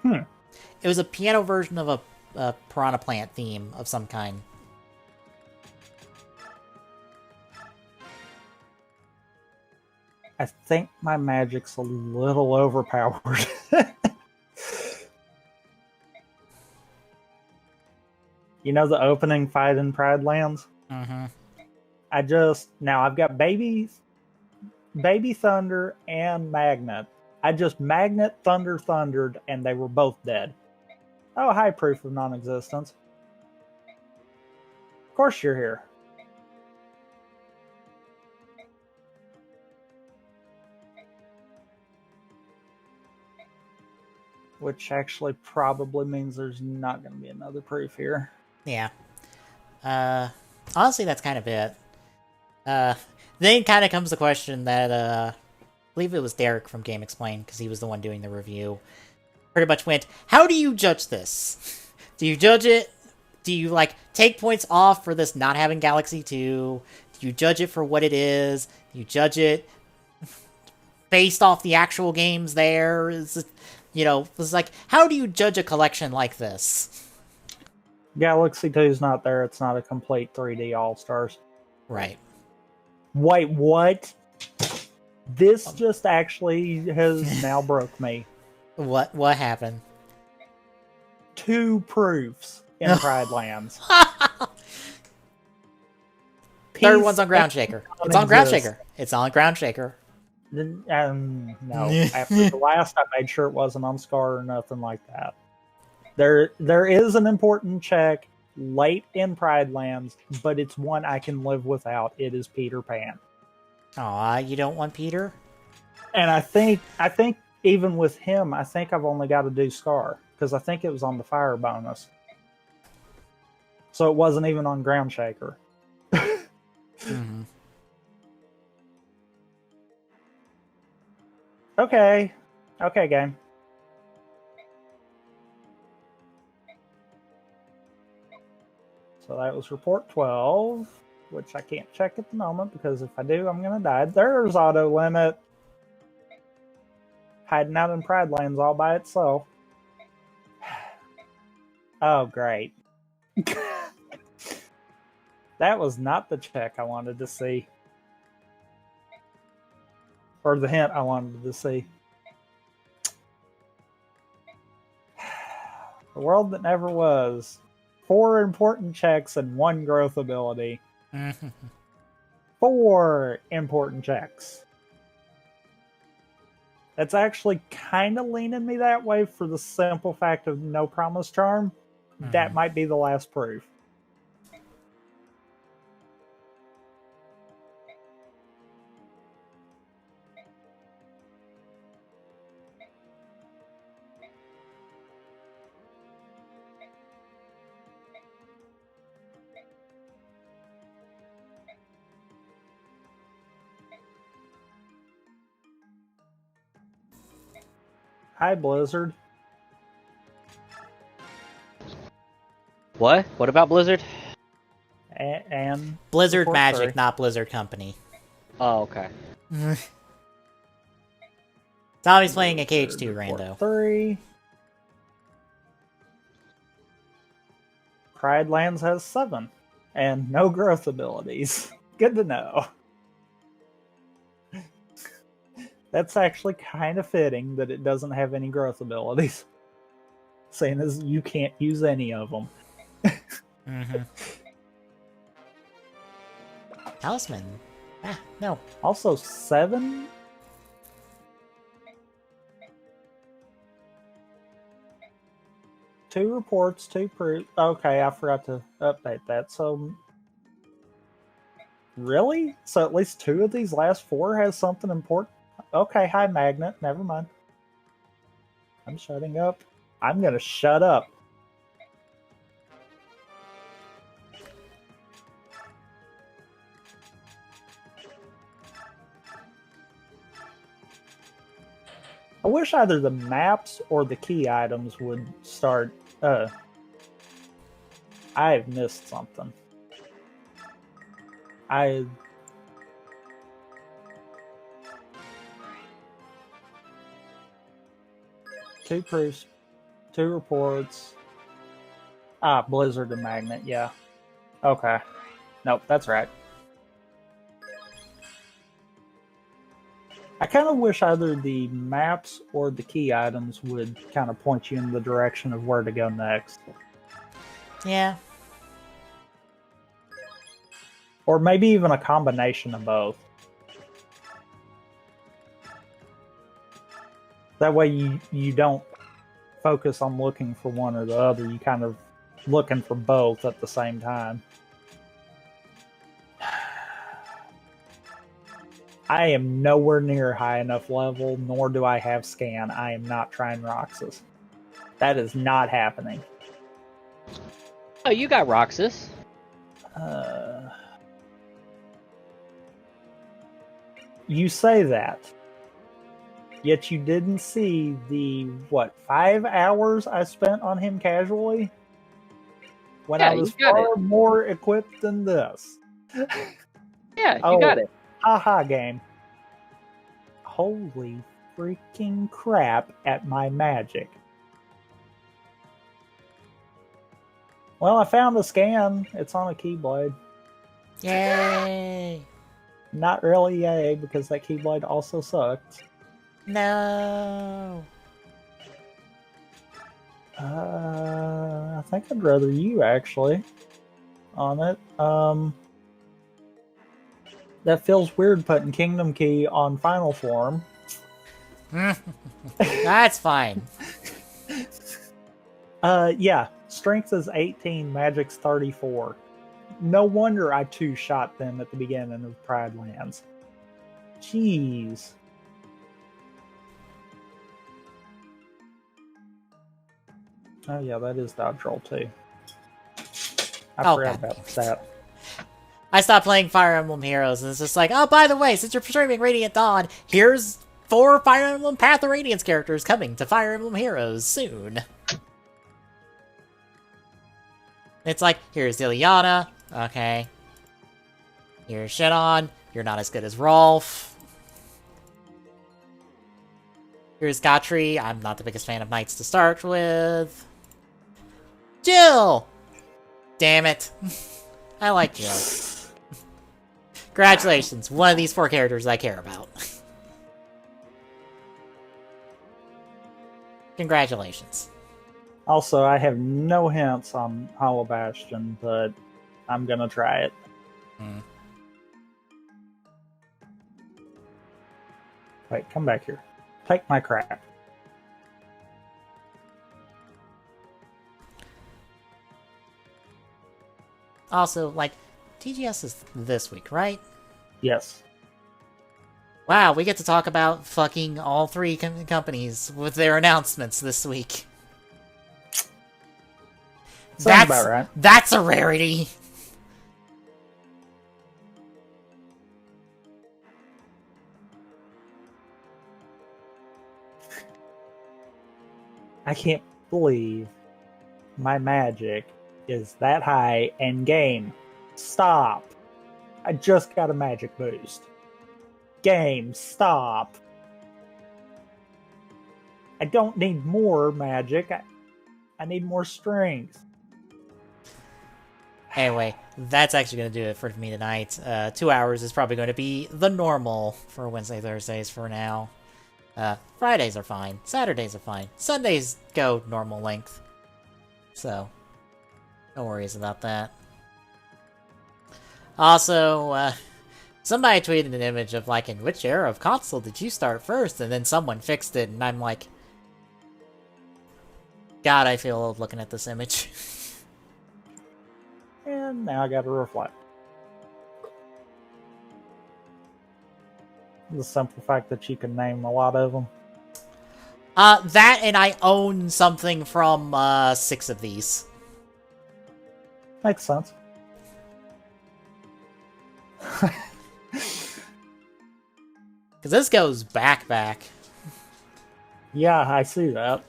It was a piano version of a Piranha Plant theme of some kind. I think my magic's a little overpowered. You know the opening fight in Pride Lands? Mm-hmm. I've got Baby Thunder and Magnet. I just Magnet Thundered, and they were both dead. Oh, hi, proof of non-existence. Of course you're here. Which actually probably means there's not going to be another proof here. Yeah. Honestly, that's kind of it. Then kind of comes the question that, I believe it was Derek from Game Explain, because he was the one doing the review, pretty much went, how do you judge this? Do you judge it? Do you, like, take points off for this not having Galaxy 2? Do you judge it for what it is? Do you judge it based off the actual games there? Is it, you know, it's like, how do you judge a collection like this? Galaxy 2 is not there. It's not a complete 3D All-Stars. Right. Wait, what? This just actually has now broke me. What happened? 2 proofs in Pride Lands. Third one's on Ground Shaker. It's on Ground Shaker. It's on Ground Shaker. No. After the last, I made sure it wasn't on Scar or nothing like that. There is an important check late in Pride Lands, but it's one I can live without. It is Peter Pan. Aw, you don't want Peter? And I think even with him, I think I've only got to do Scar, because I think it was on the fire bonus. So it wasn't even on Ground Shaker. Mm-hmm. Okay, game. So that was report 12, which I can't check at the moment, because if I do, I'm going to die. There's auto limit. Hiding out in Pride Lands all by itself. Oh, great. That was not the check I wanted to see. Or the hint I wanted to see. The world that never was. 4 important checks and 1 growth ability. 4 important checks. That's actually kind of leaning me that way for the simple fact of no promise charm. That might be the last proof. Hi, Blizzard. What? What about Blizzard? And Blizzard Support Magic, 3. not Blizzard Company. Oh, okay. Tommy's playing a Blizzard KH2 Report rando. 3. Pride Lands has 7. And no growth abilities. Good to know. That's actually kind of fitting that it doesn't have any growth abilities. Saying as you can't use any of them. Mm-hmm. Talisman. Ah, no. Also, 7? Two reports, 2 proof. Okay, I forgot to update that. So, really? So at least 2 of these last 4 has something important? Okay, hi, Magnet. Never mind. I'm shutting up. I'm gonna shut up. I wish either the maps or the key items would start. I've missed something. Two proofs, 2 reports. Ah, Blizzard and Magnet, yeah. Okay. Nope, that's right. I kind of wish either the maps or the key items would kind of point you in the direction of where to go next. Yeah. Or maybe even a combination of both. That way you don't focus on looking for one or the other. You kind of looking for both at the same time. I am nowhere near high enough level, nor do I have scan. I am not trying Roxas. That is not happening. Oh, you got Roxas. You say that. Yet you didn't see the, 5 hours I spent on him casually? When Yeah, I was you got far it. more equipped than this. Yeah, you got it. Haha, game. Holy freaking crap at my magic. Well, I found a scan. It's on a Keyblade. Yay! Not really yay, because that Keyblade also sucked. No! I think I'd rather you, actually, on it. That feels weird putting Kingdom Key on final form. That's fine. Yeah. Strength is 18, Magic's 34. No wonder I 2-shot them at the beginning of Pride Lands. Jeez. Oh yeah, that is dodge roll too. I forgot God about that. I stopped playing Fire Emblem Heroes, and it's just like, oh, by the way, since you're streaming Radiant Dawn, here's 4 Fire Emblem Path of Radiance characters coming to Fire Emblem Heroes soon. It's like, here's Ileana, okay. Here's Shedon, you're not as good as Rolf. Here's Gotri, I'm not the biggest fan of Knights to start with. Jill! Damn it. I like Jill. Congratulations, one of these 4 characters I care about. Congratulations. Also, I have no hints on Hollow Bastion, but I'm gonna try it. Wait, come back here. Take my crap. Also, like, TGS is this week, right? Yes. Wow, we get to talk about fucking all 3 companies with their announcements this week. Sounds about right. That's a rarity. I can't believe my magic is that high and game. Stop. I just got a magic boost. Game, stop. I don't need more magic. I need more strength. Anyway, that's actually going to do it for me tonight. 2 hours is probably going to be the normal for Wednesday, Thursdays for now. Fridays are fine. Saturdays are fine. Sundays go normal length. So, no worries about that. Also, somebody tweeted an image of, like, in which era of console did you start first? And then someone fixed it, and I'm like, God, I feel old looking at this image. And now I gotta reflect. The simple fact that you can name a lot of them. That and I own something from, 6 of these. Makes sense. Because this goes back. Yeah, I see that.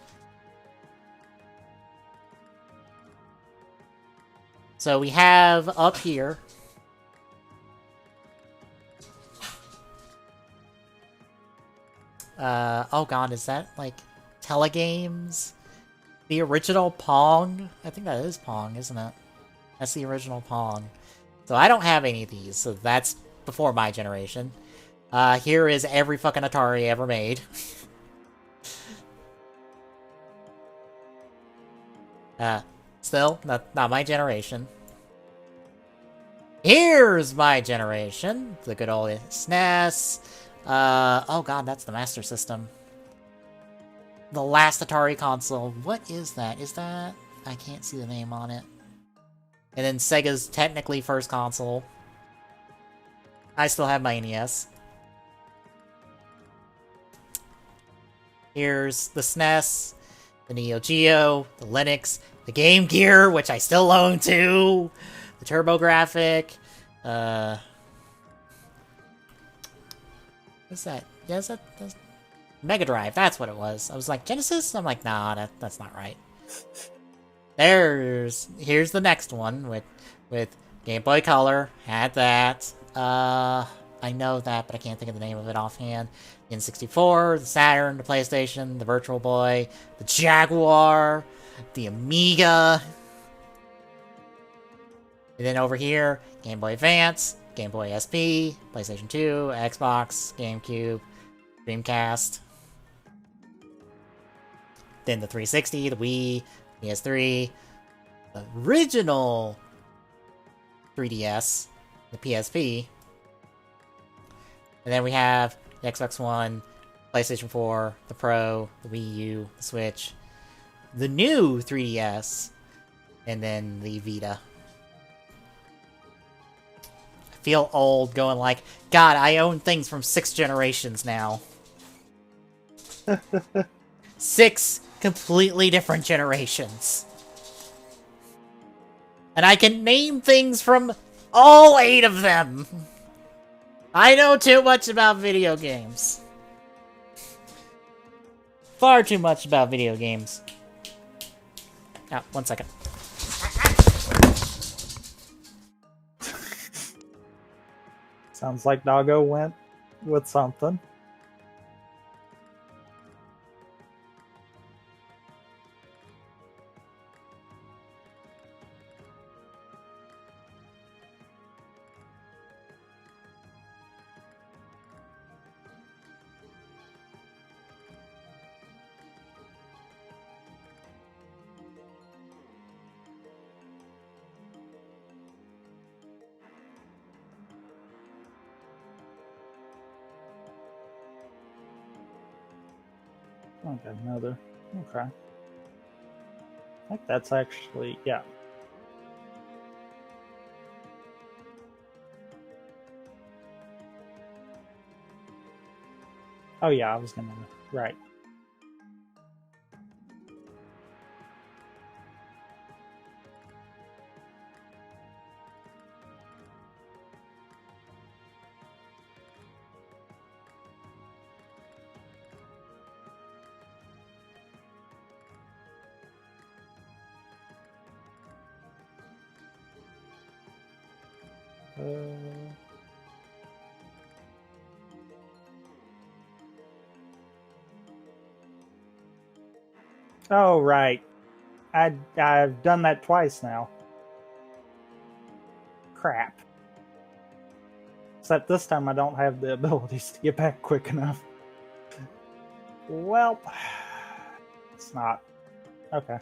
So we have up here. Oh god, is that like Telegames? The original Pong? I think that is Pong, isn't it? That's the original Pong. So I don't have any of these, so that's before my generation. Here is every fucking Atari ever made. Still, not my generation. Here's my generation. The good old SNES. Oh god, that's the Master System. The last Atari console. What is that? Is that... I can't see the name on it. And then Sega's technically first console. I still have my NES. Here's the SNES, the Neo Geo, the Linux, the Game Gear, which I still own too, the TurboGrafx, what's that? Yeah, that's Mega Drive, that's what it was. I was like, Genesis? I'm like, nah, that's not right. Here's the next one with Game Boy Color, had that. I know that, but I can't think of the name of it offhand. The N64, the Saturn, the PlayStation, the Virtual Boy, the Jaguar, the Amiga. And then over here, Game Boy Advance, Game Boy SP, PlayStation 2, Xbox, GameCube, Dreamcast. Then the 360, the Wii, PS3, the original 3DS, the PSP. And then we have the Xbox One, PlayStation 4, the Pro, the Wii U, the Switch, the new 3DS, and then the Vita. I feel old going like, God, I own things from 6 generations now. 6 completely different generations. And I can name things from all 8 of them. I know too much about video games. Far too much about video games. Ah, 1 second. Sounds like Doggo went with something. Okay, another. Okay. I think that's actually, yeah. Oh yeah, I was gonna, right. Oh, right. I've done that twice now. Crap. Except this time I don't have the abilities to get back quick enough. Well, it's not. Okay.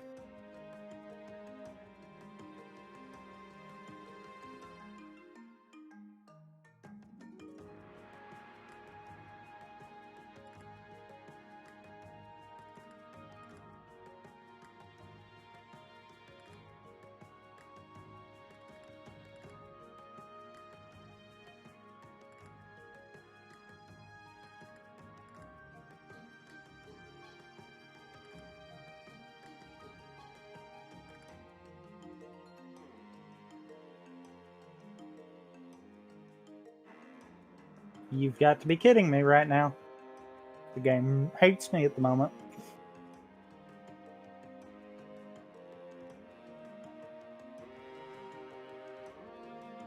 You've got to be kidding me right now. The game hates me at the moment.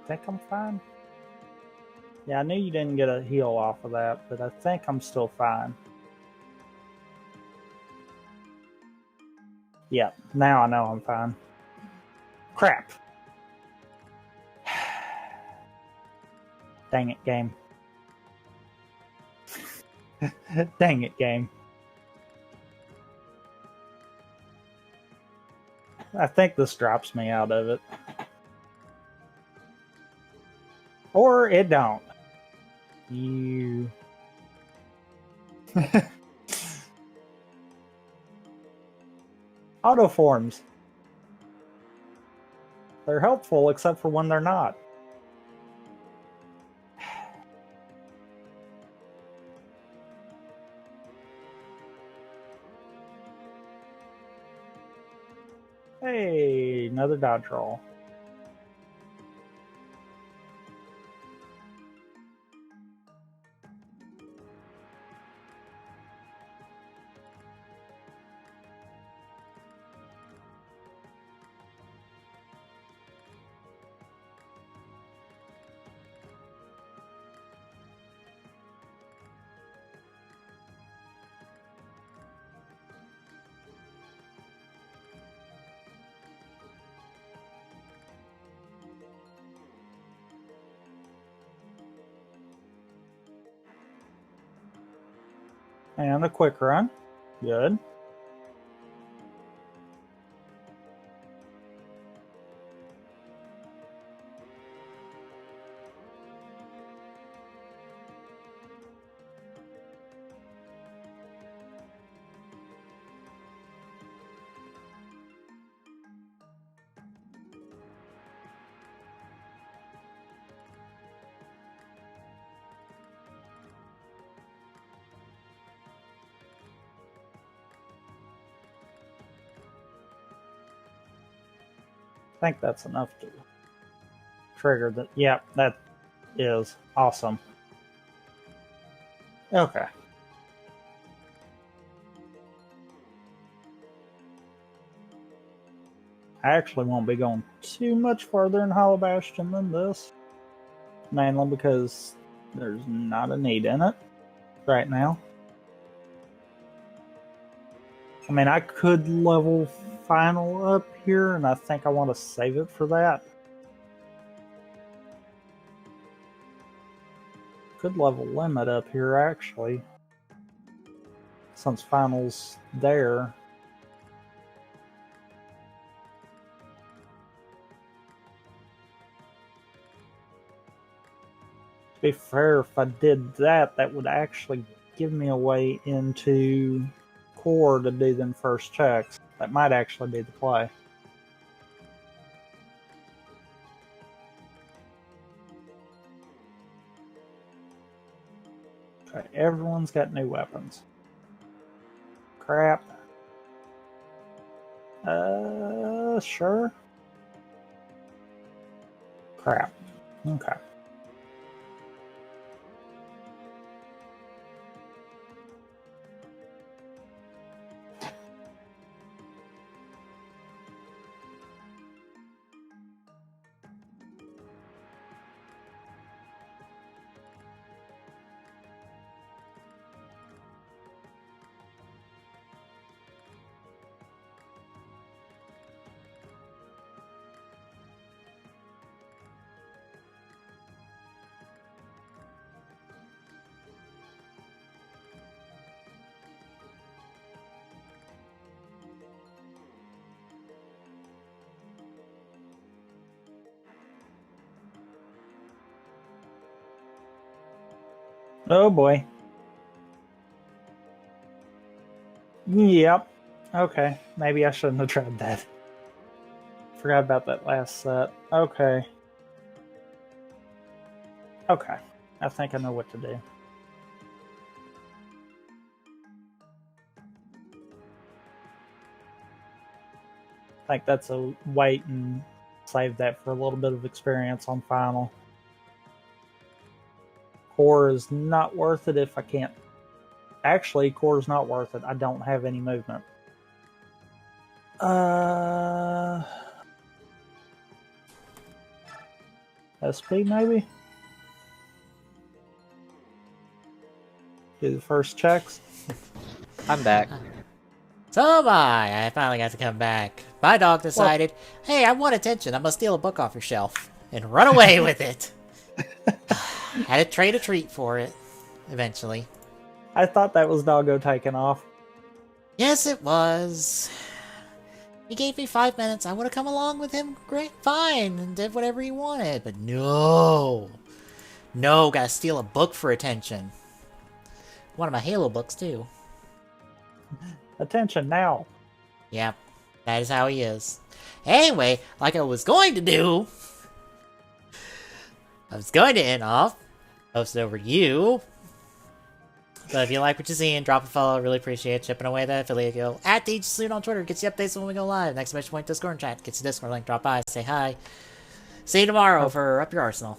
Think I'm fine? Yeah, I knew you didn't get a heal off of that, but I think I'm still fine. Yeah, now I know I'm fine. Crap. Dang it, game. Dang it, game. I think this drops me out of it. Or it don't. You... Autoforms. They're helpful except for when they're not. Hey, another dodge roll. And a quick run. Good. I think that's enough to trigger that. Yeah, that is awesome. Okay. I actually won't be going too much farther in Hollow Bastion than this. Mainly because there's not a need in it right now. I mean, I could level Final up here, and I think I want to save it for that. Could level Limit up here, actually. Since Final's there. To be fair, if I did that, that would actually give me a way into Core to do them first checks. That might actually be the play. Okay, everyone's got new weapons. Crap. Sure. Crap. Okay. Oh boy. Yep. Okay. Maybe I shouldn't have tried that. Forgot about that last set. Okay. Okay. I think I know what to do. I think that's a wait and save that for a little bit of experience on final. Core is not worth it if I can't. Actually, core is not worth it. I don't have any movement. SP maybe? Do the first checks. I'm back. So am I. I finally got to come back. My dog decided, hey, I want attention. I'm gonna steal a book off your shelf and run away with it. Had to trade a treat for it, eventually. I thought that was Doggo taking off. Yes, it was. He gave me 5 minutes. I would have come along with him, great, fine, and did whatever he wanted. But no. No, gotta steal a book for attention. One of my Halo books, too. Attention now. Yep, that is how he is. Anyway, like I was going to do, I was going to end off, post it over to you. But if you like what you're seeing, drop a follow. I really appreciate chipping away that affiliate guild. At DJSaloon on Twitter gets you updates when we go live. Next mention point Discord and chat gets you Discord link. Drop by, say hi. See you tomorrow for Up Your Arsenal.